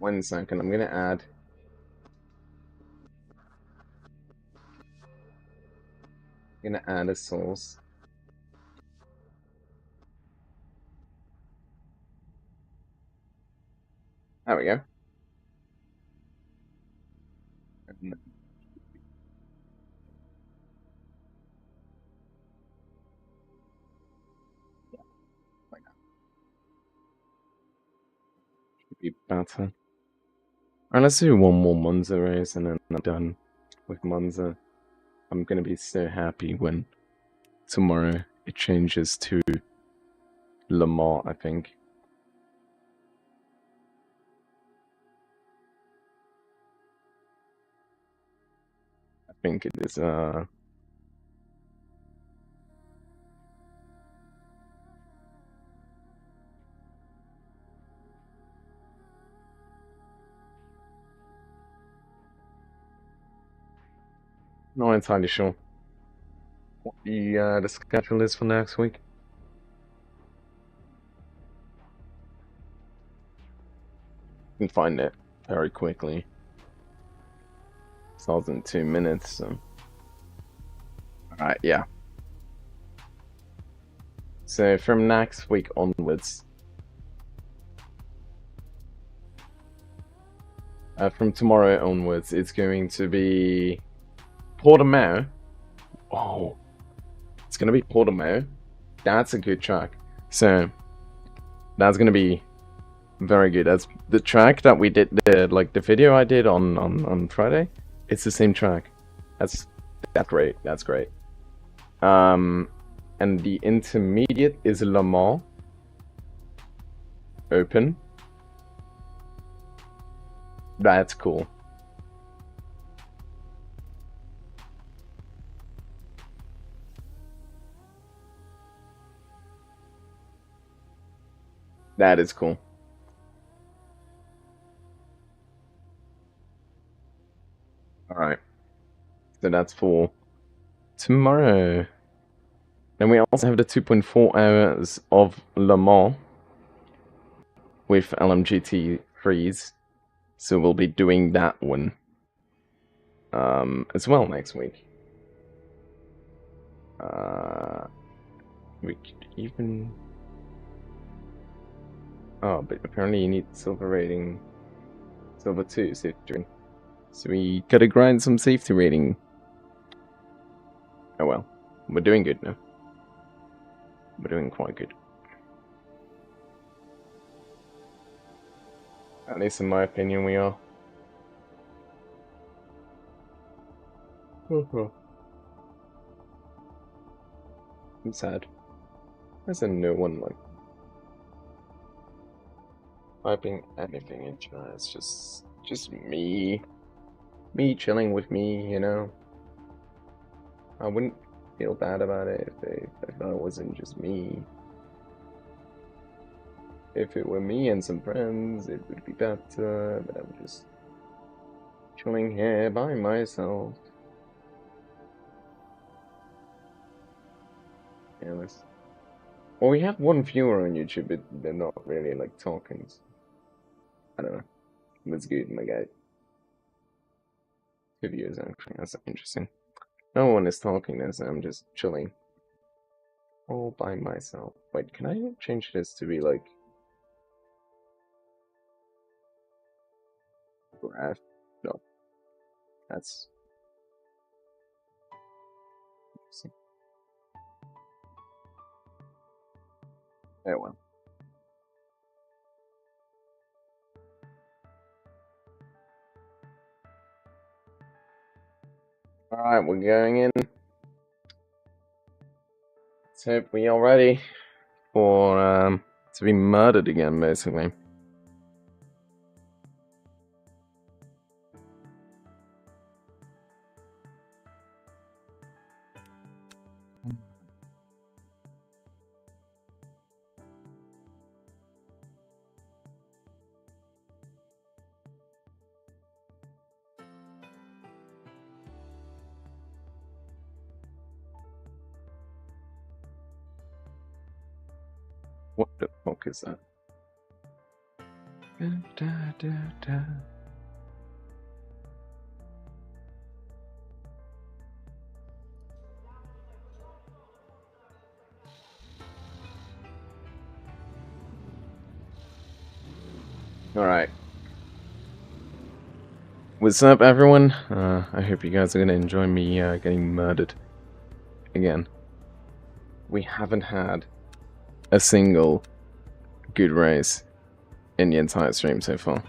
One second, I'm gonna add a source. There we go. Should be better. Alright, let's do one more Monza race and then I'm done with Monza. I'm gonna be so happy when tomorrow it changes to Le Mans, I think. I think it is, not entirely sure what the schedule is for next week. You can find it very quickly. It's all in 2 minutes, so. Alright, yeah. So from next week onwards, from tomorrow onwards, it's going to be Portimao. Oh, it's gonna be Portimao. That's a good track. So that's gonna be very good. That's the track that we did, the video I did on Friday. It's the same track. That's great. That's great. And the intermediate is Le Mans Open. That's cool. That is cool. Alright. So that's for tomorrow. Then we also have the 2.4 hours of Le Mans with LMGT3s. So we'll be doing that one as well next week. We could even... Oh, but apparently you need silver rating. Silver 2 safety rating. So we gotta grind some safety rating. Oh well. We're doing good now. We're doing quite good. At least in my opinion we are. I'm sad. There's a no one like typing anything in chat. It's just me. Me chilling with me, you know. I wouldn't feel bad about it if that wasn't just me. If it were me and some friends, it would be better, but I'm just chilling here by myself. Yeah, well, we have one viewer on YouTube, but they're not really like talking. So I don't know. That's good, my guy. 2 viewers actually. That's interesting. No one is talking this. I'm just chilling all by myself. Wait, can I change this to be like graph? No, that's interesting. Oh well. Alright, we're going in. Let's hope we are ready for To be murdered again, basically. What the fuck is that? Alright. What's up, everyone? I hope you guys are going to enjoy me getting murdered again. We haven't had a single good race in the entire stream so far.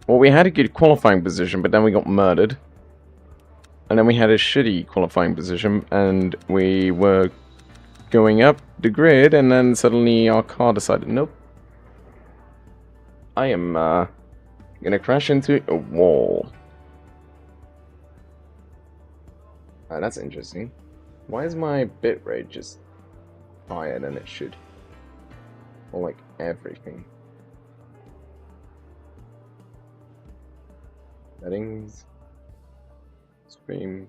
Well, we had a good qualifying position, but then we got murdered. And then we had a shitty qualifying position, and we were going up the grid, and then suddenly our car decided, nope. I am gonna crash into a wall. That's interesting. Why is my bitrate just higher than it should? Or like everything. Settings. Stream.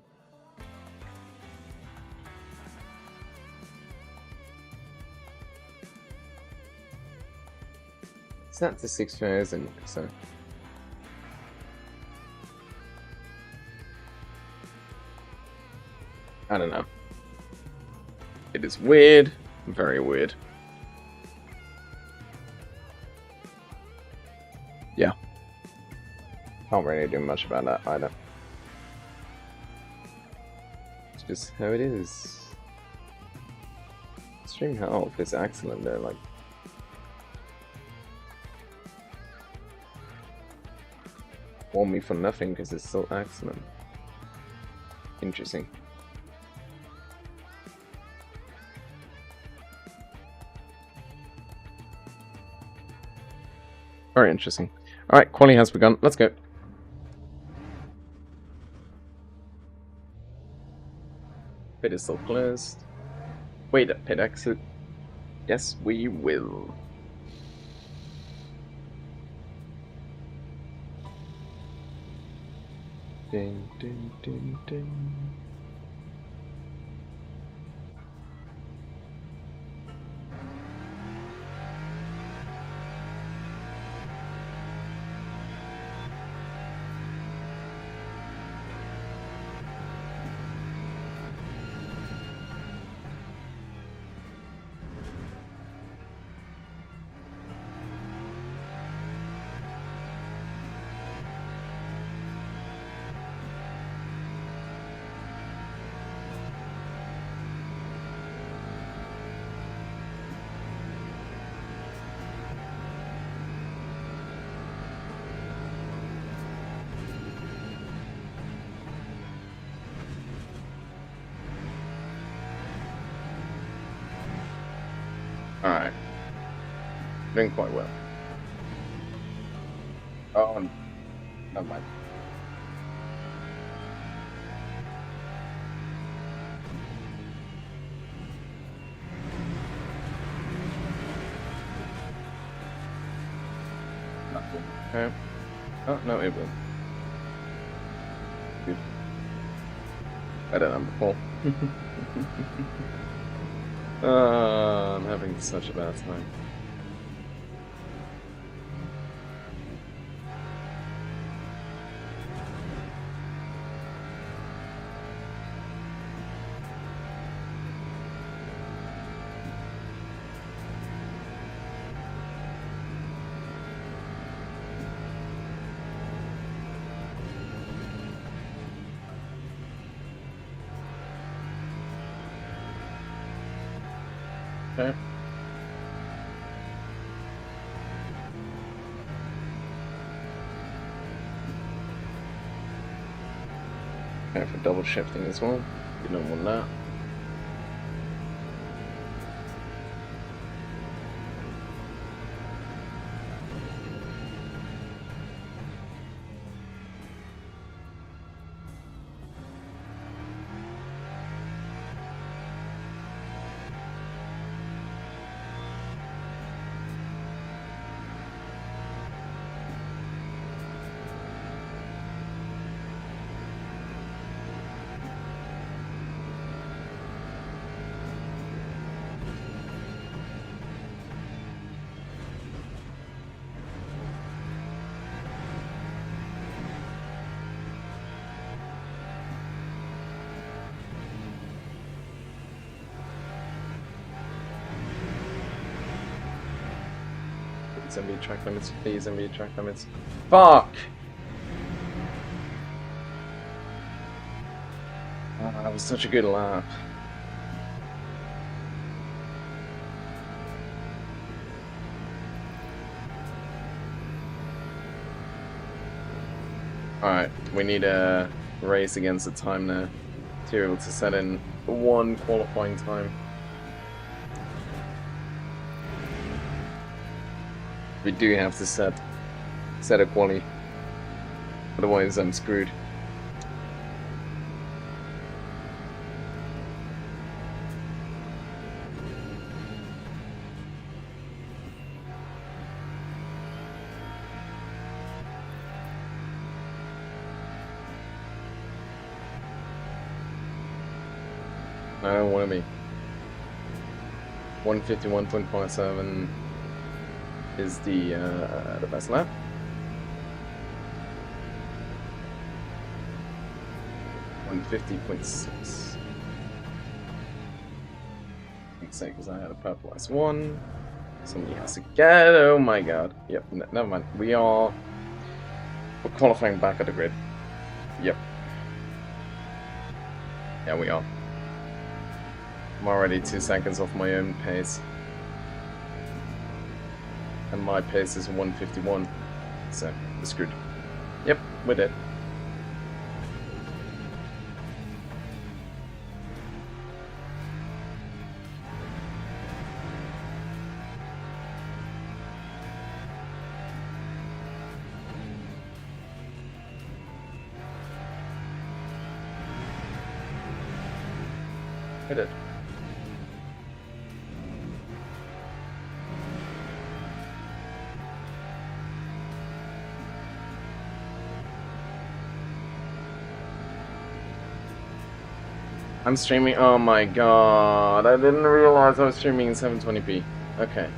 Set to 6,000, so. I don't know. It is weird, very weird. Yeah. Can't really do much about that either. It's just how it is. Stream health is excellent though, like. Want me for nothing because it's still excellent. Interesting. Very interesting. Alright, quali has begun. Let's go. Pit is still closed. Wait, a pit exit. Yes, we will. Ding, ding, ding, ding. Alright. Doing quite well. Oh, never mind. Nothing. Okay. Oh, no, it will. Good. Better than before. I'm having such a bad time. Okay. Okay, for double shifting as well. You don't want that. Please, MB track limits. Please, MB track limits. Fuck! That was such a good lap. Alright, we need a race against the time now to be able to set in one qualifying time. We do have to set a quali, otherwise I'm screwed. I don't want to be. 151.57 is the best lap. .50.6. Let's say because I had a purple S1. Somebody has to get. Oh my god. Yep. Never mind. We're qualifying back at the grid. Yep. Yeah, we are. I'm already 2 seconds off my own pace. And my pace is 151. So, we're screwed. Yep, we're dead. We're dead. I'm streaming. Oh my god, I didn't realize I was streaming in 720p. Okay,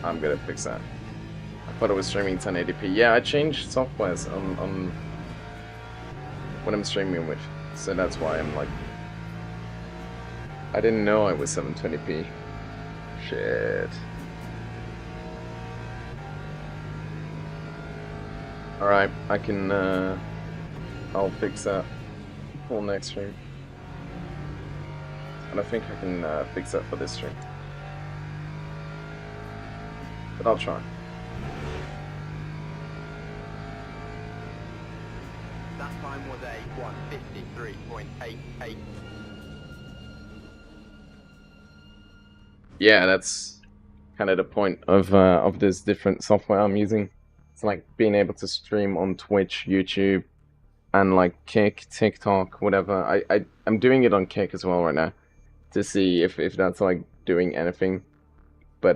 I'm gonna fix that. I thought I was streaming 1080p. Yeah, I changed softwares on what I'm streaming with, so that's why I'm like, I didn't know I was 720p. Shit. Alright, I can, I'll fix that for next stream. And I think I can fix that for this stream. But I'll try. That time was a 153.88. Yeah, that's kind of the point of this different software I'm using. It's like being able to stream on Twitch, YouTube, and like Kick, TikTok, whatever. I'm doing it on Kick as well right now to see if that's like doing anything. But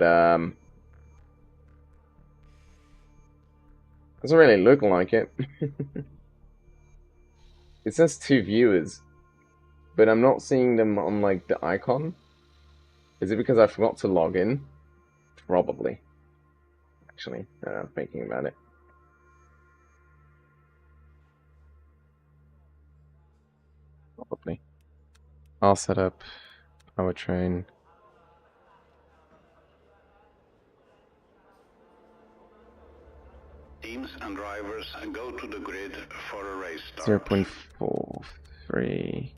doesn't really look like it. It says 2 viewers, but I'm not seeing them on like the icon. Is it because I forgot to log in? Probably. Actually, I'm thinking about it. Probably. I'll set up powertrain. Teams and drivers go to the grid for a race start. 0.43.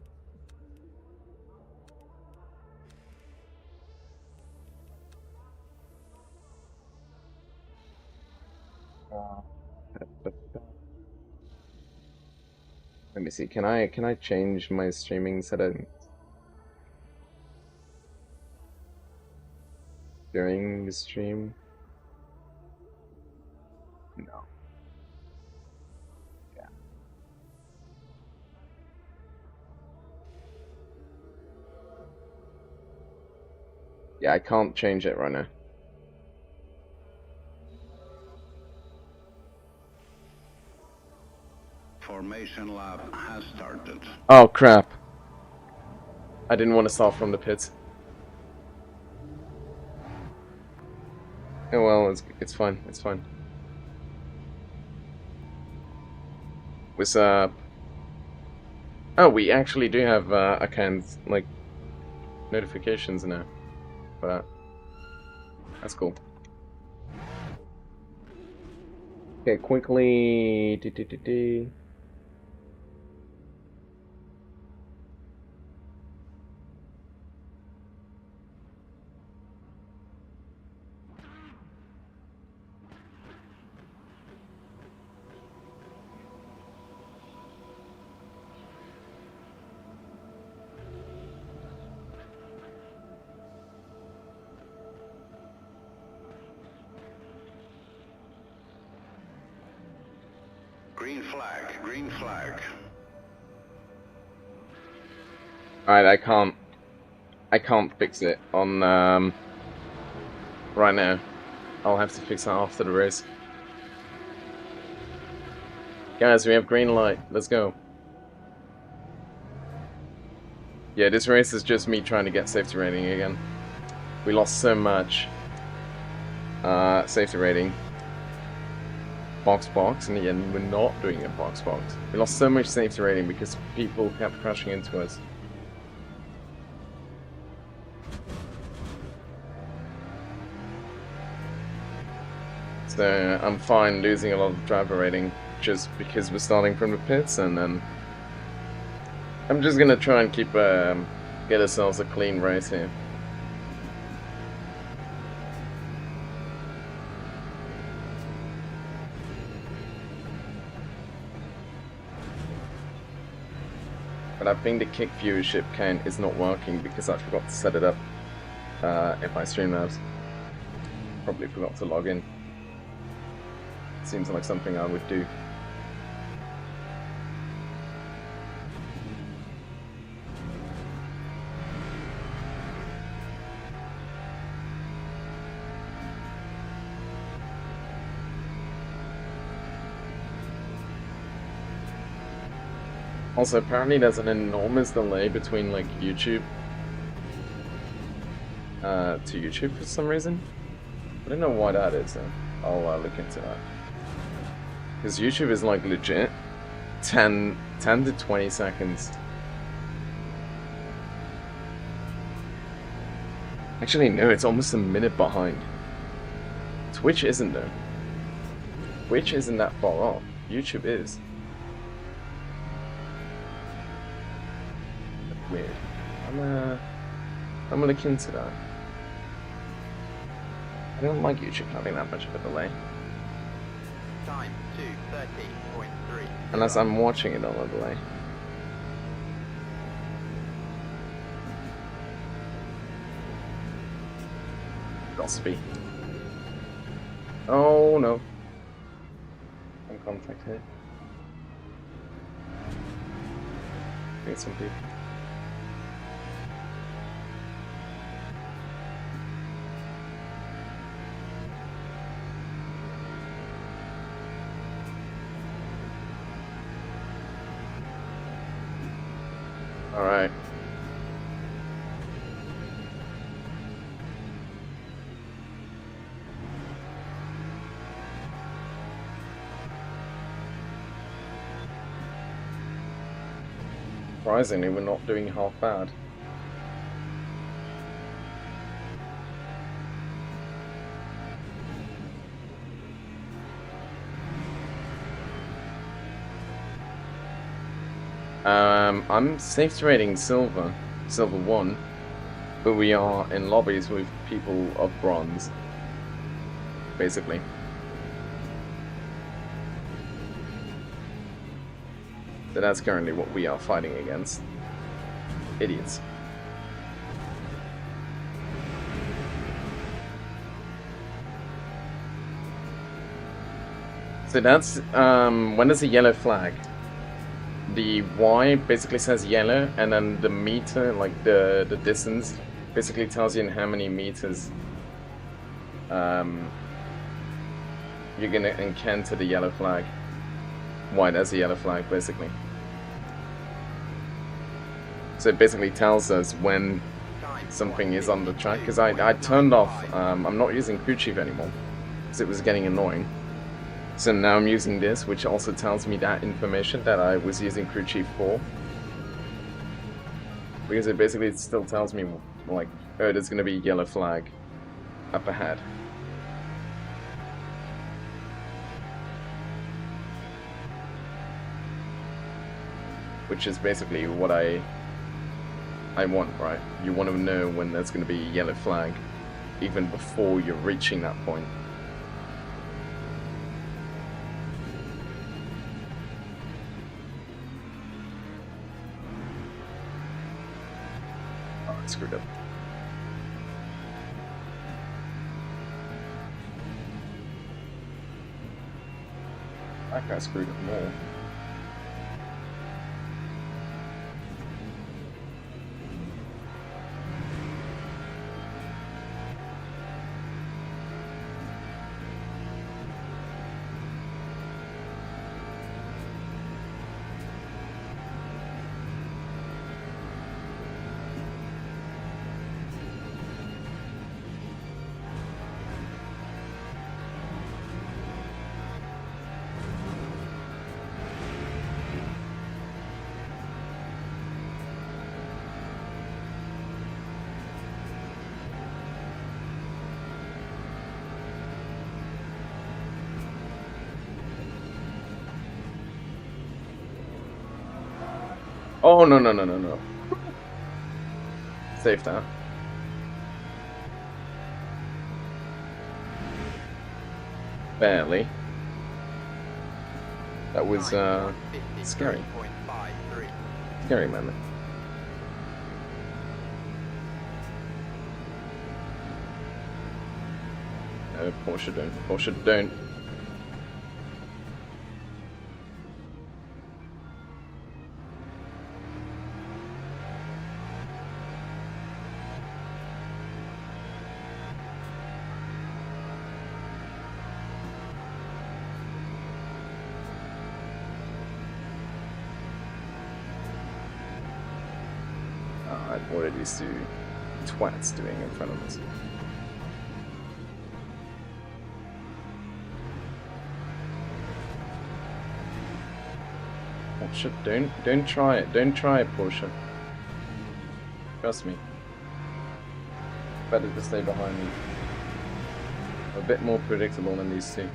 Let me see. Can I change my streaming settings during the stream? No. Yeah. Yeah, I can't change it right now. Formation lap has started. Oh crap. I didn't want to start from the pits. Oh well, it's fine. It's fine. What's up? Oh, we actually do have accounts like notifications now, but that's cool. Okay, quickly. Green flag, green flag. Alright, I can't fix it on right now. I'll have to fix it after the race. Guys, we have green light. Let's go. Yeah, this race is just me trying to get safety rating again. We lost so much safety rating. Box, and again, we're not doing a box. We lost so much safety rating because people kept crashing into us. So I'm fine losing a lot of driver rating just because we're starting from the pits, and then I'm just gonna try and keep get ourselves a clean race here. But I think the kick viewership count is not working because I forgot to set it up in my stream labs. Probably forgot to log in. Seems like something I would do. Also, apparently there's an enormous delay between, like, YouTube to YouTube for some reason. I don't know why that is, so I'll look into that. Because YouTube is, like, legit 10 to 20 seconds. Actually, no, it's almost a minute behind. Twitch isn't, though. Twitch isn't that far off. YouTube is. Weird. I'm gonna look into that. I don't like YouTube having that much of a delay. Time 2:13.3. Unless I'm watching it on a delay. Gossipy. Oh no. I'm contact here. Need some people. Alright. Surprisingly, we're not doing half bad. I'm safety rating silver 1, but we are in lobbies with people of bronze, basically. So that's currently what we are fighting against. Idiots. So that's, when there's a yellow flag, the Y basically says yellow, and then the meter, like the distance, basically tells you in how many meters you're gonna encounter the yellow flag. White as a yellow flag, basically. So it basically tells us when something is on the track, because I turned off, I'm not using crew chief anymore, because it was getting annoying. So now I'm using this, which also tells me that information that I was using crew chief for. Because it basically still tells me, like, oh, there's going to be a yellow flag up ahead. which is basically what I want, right? You want to know when there's going to be a yellow flag, even before you're reaching that point. Oh, I screwed up. That guy screwed up more. Oh, no, no, no, no, no. Safe that. Barely. That was, scary. Scary moment. No, Porsche don't. Porsche don't. What are these two twats doing in front of us? Porsche, don't try it. Don't try it, Porsche. Trust me. Better to stay behind me. A bit more predictable than these two.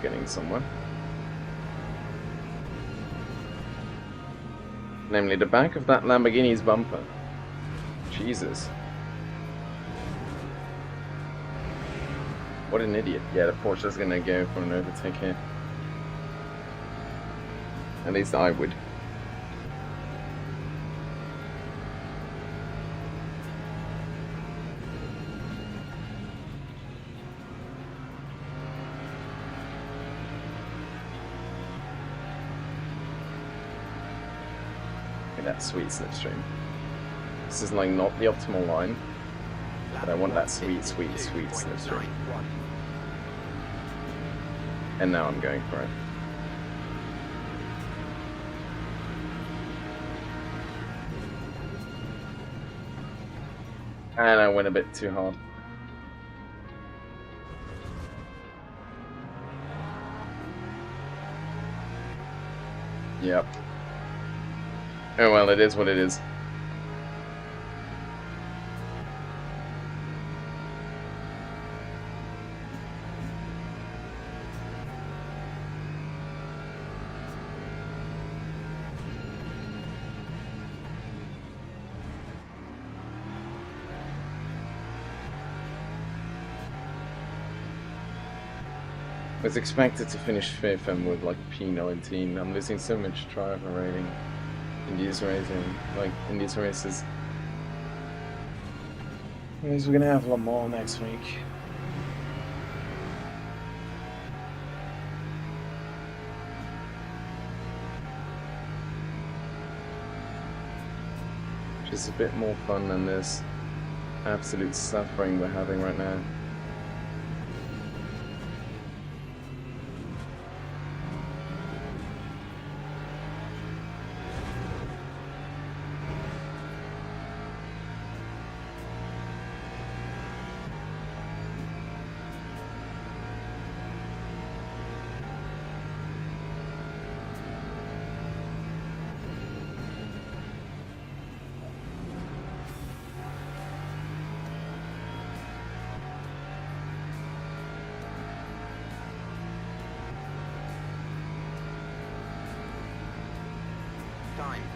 Getting somewhere. Namely, the back of that Lamborghini's bumper. Jesus. What an idiot. Yeah, the Porsche's gonna go for an overtake here. At least I would. That sweet slipstream. This is like not the optimal line, but I want that sweet slipstream. And now I'm going for it. And I went a bit too hard. Yep. Oh well, it is what it is. I was expected to finish 5th and with like P19. I'm losing so much driver rating in these races. Means we're gonna have Le Mans next week. Which is a bit more fun than this absolute suffering we're having right now.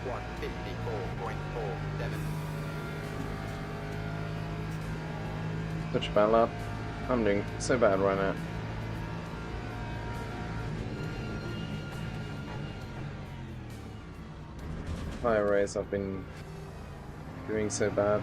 154.47. Such a bad lap. I'm doing so bad right now. Fire race, I've been doing so bad.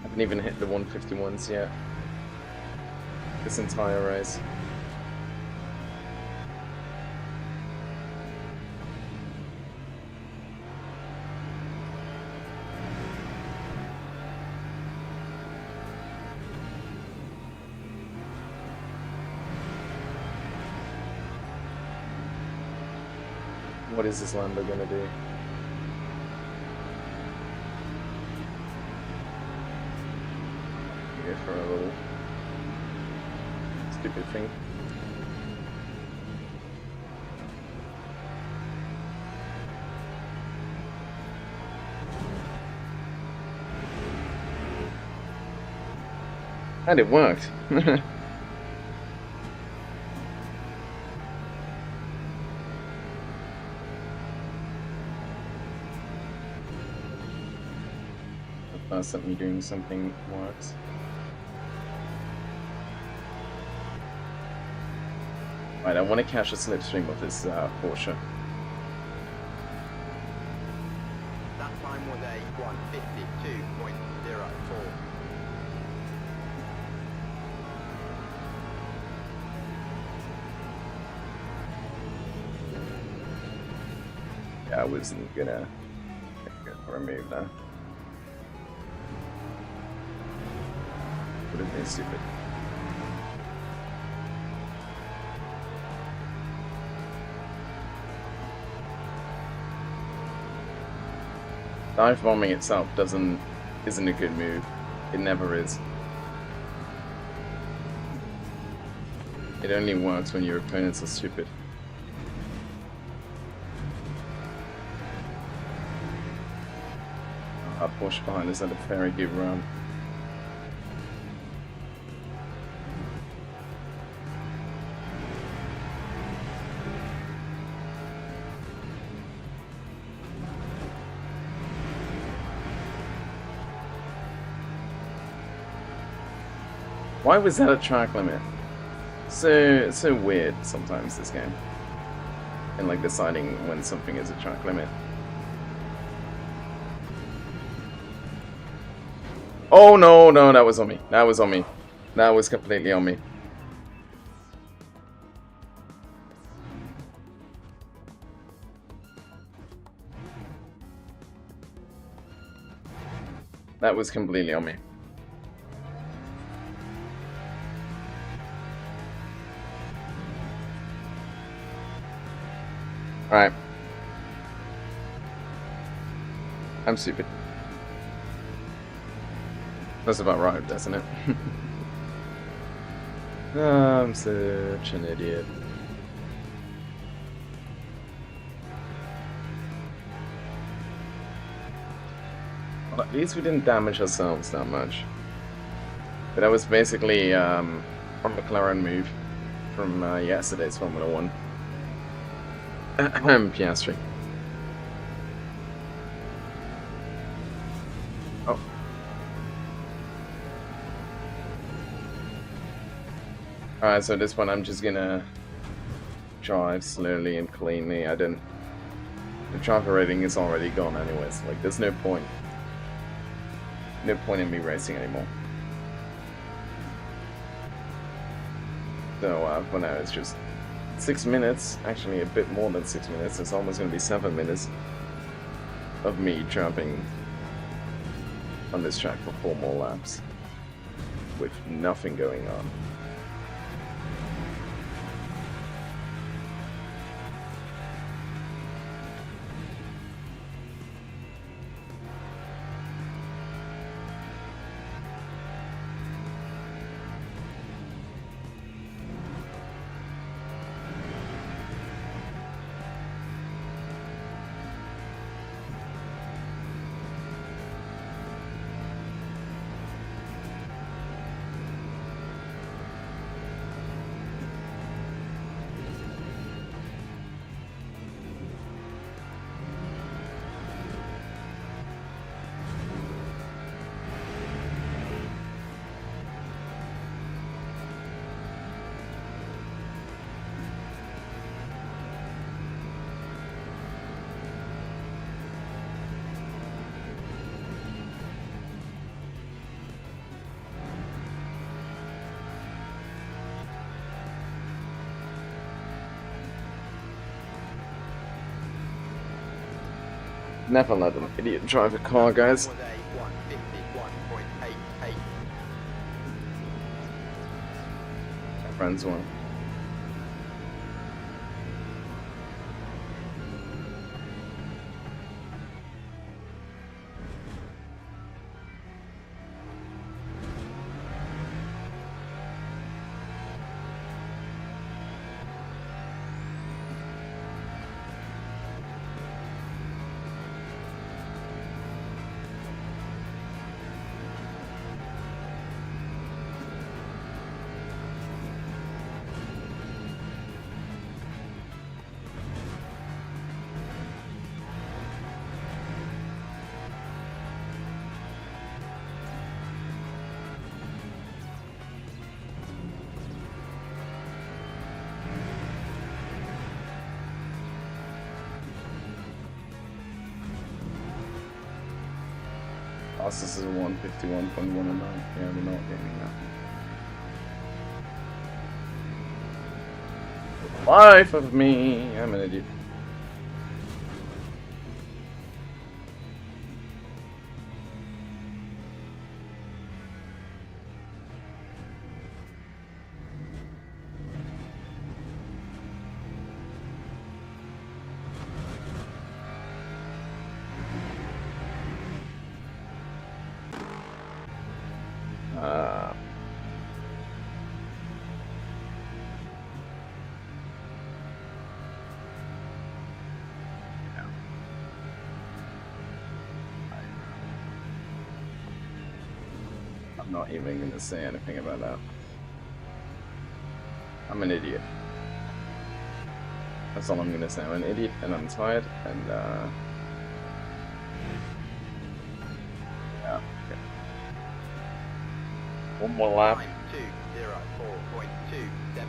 Haven't even hit the 151s yet. This entire race. What is this Lambo gonna do? Go for a little stupid thing. And it worked. That me doing something works. Right, I want to catch a slipstream of this Porsche. That time was a 152.04. Yeah, I wasn't gonna remove that. Would have been stupid. Dive bombing itself isn't a good move. It never is. It only works when your opponents are stupid. Our Porsche behind us had a very good run. Why was that a track limit? So weird sometimes, this game. And like deciding when something is a track limit. Oh no, that was on me. That was on me. That was completely on me. That was completely on me. Alright. I'm stupid. That's about right, doesn't it? I'm such an idiot. Well, at least we didn't damage ourselves that much. But that was basically a McLaren move from yesterday's Formula 1. Piastri. Oh. Alright, so this one I'm just gonna drive slowly and cleanly. The driver rating is already gone anyways. Like, there's no point. No point in me racing anymore. So, for now it's just 6 minutes, actually a bit more than 6 minutes. It's almost going to be 7 minutes of me jumping on this track for 4 more laps with nothing going on. Never let an idiot drive a car, guys. Time was a 151.88. My friends won. This is a 151.19. Yeah, we're not getting that. For the life of me, I'm an idiot. I'm not even going to say anything about that. I'm an idiot. That's all I'm going to say. I'm an idiot and I'm tired and yeah. Okay. One more lap. Time 2:04.27.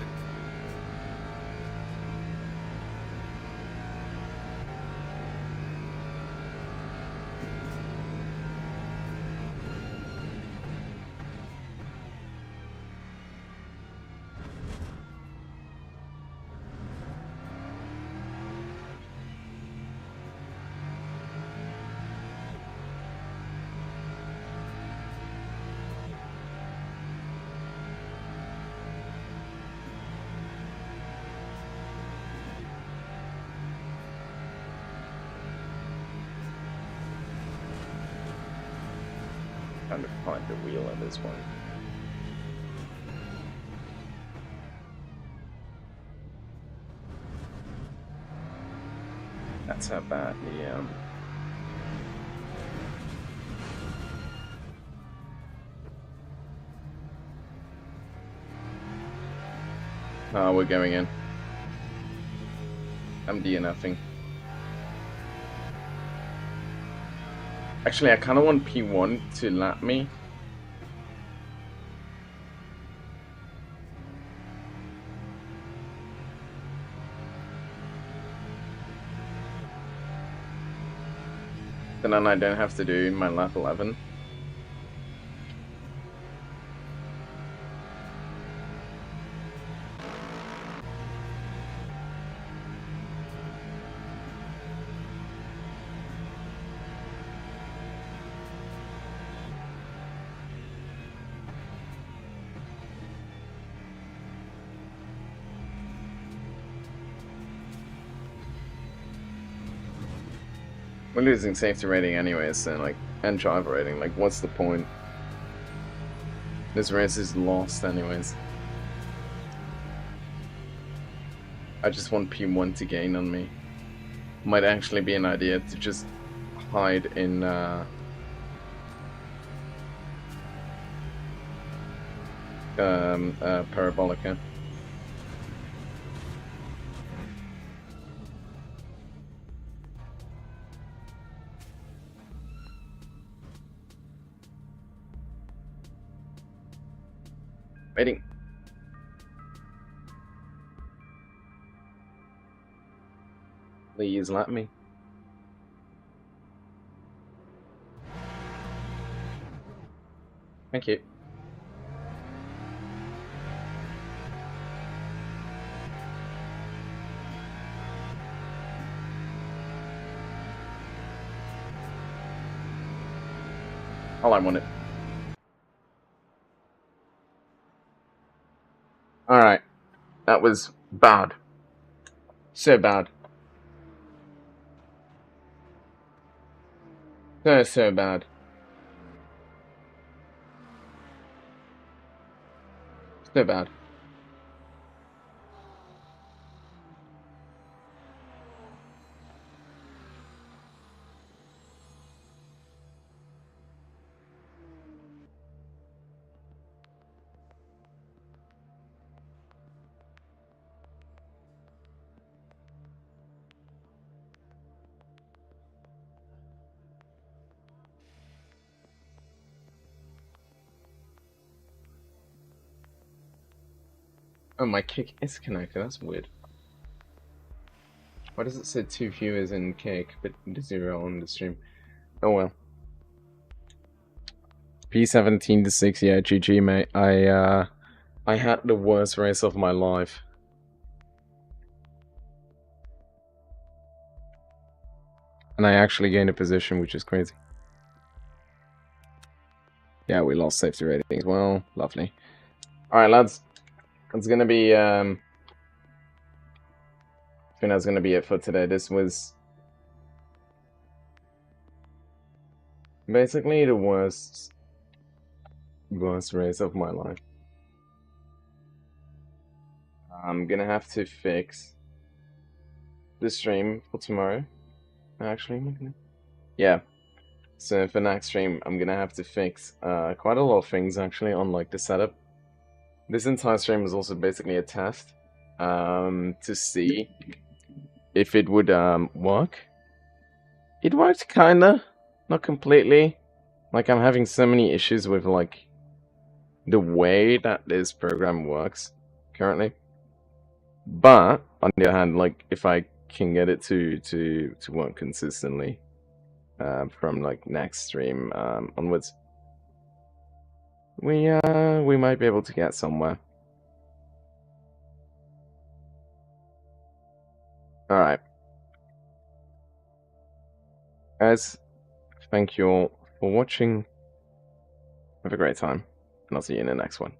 Trying to find the wheel at this point. That's how bad the Oh, we're going in. I'm DNFing. Actually, I kind of want P1 to lap me. Then I don't have to do my lap 11. We're losing safety rating anyways, so like, and driver rating, like what's the point? This race is lost anyways. I just want P1 to gain on me. Might actually be an idea to just hide in Parabolica. Waiting. Please let me. Thank you. All I wanted. Alright. That was bad. So bad. So bad. So bad. Oh, my kick is connected. That's weird. Why does it say 2 viewers in kick, but 0 on the stream? Oh well. P17 to 6, yeah, GG, mate. I had the worst race of my life. And I actually gained a position, which is crazy. Yeah, we lost safety rating as well. Lovely. Alright, lads. That's gonna be, I think that's gonna be it for today. This was basically the worst race of my life. I'm gonna have to fix the stream for tomorrow. Actually, yeah. So for next stream, I'm gonna have to fix quite a lot of things actually on like the setup. This entire stream was also basically a test to see if it would work. It worked kinda, not completely. Like I'm having so many issues with like the way that this program works currently. But on the other hand, like if I can get it to work consistently from like next stream onwards, we might be able to get somewhere. All right, guys, thank you all for watching. Have a great time, and I'll see you in the next one.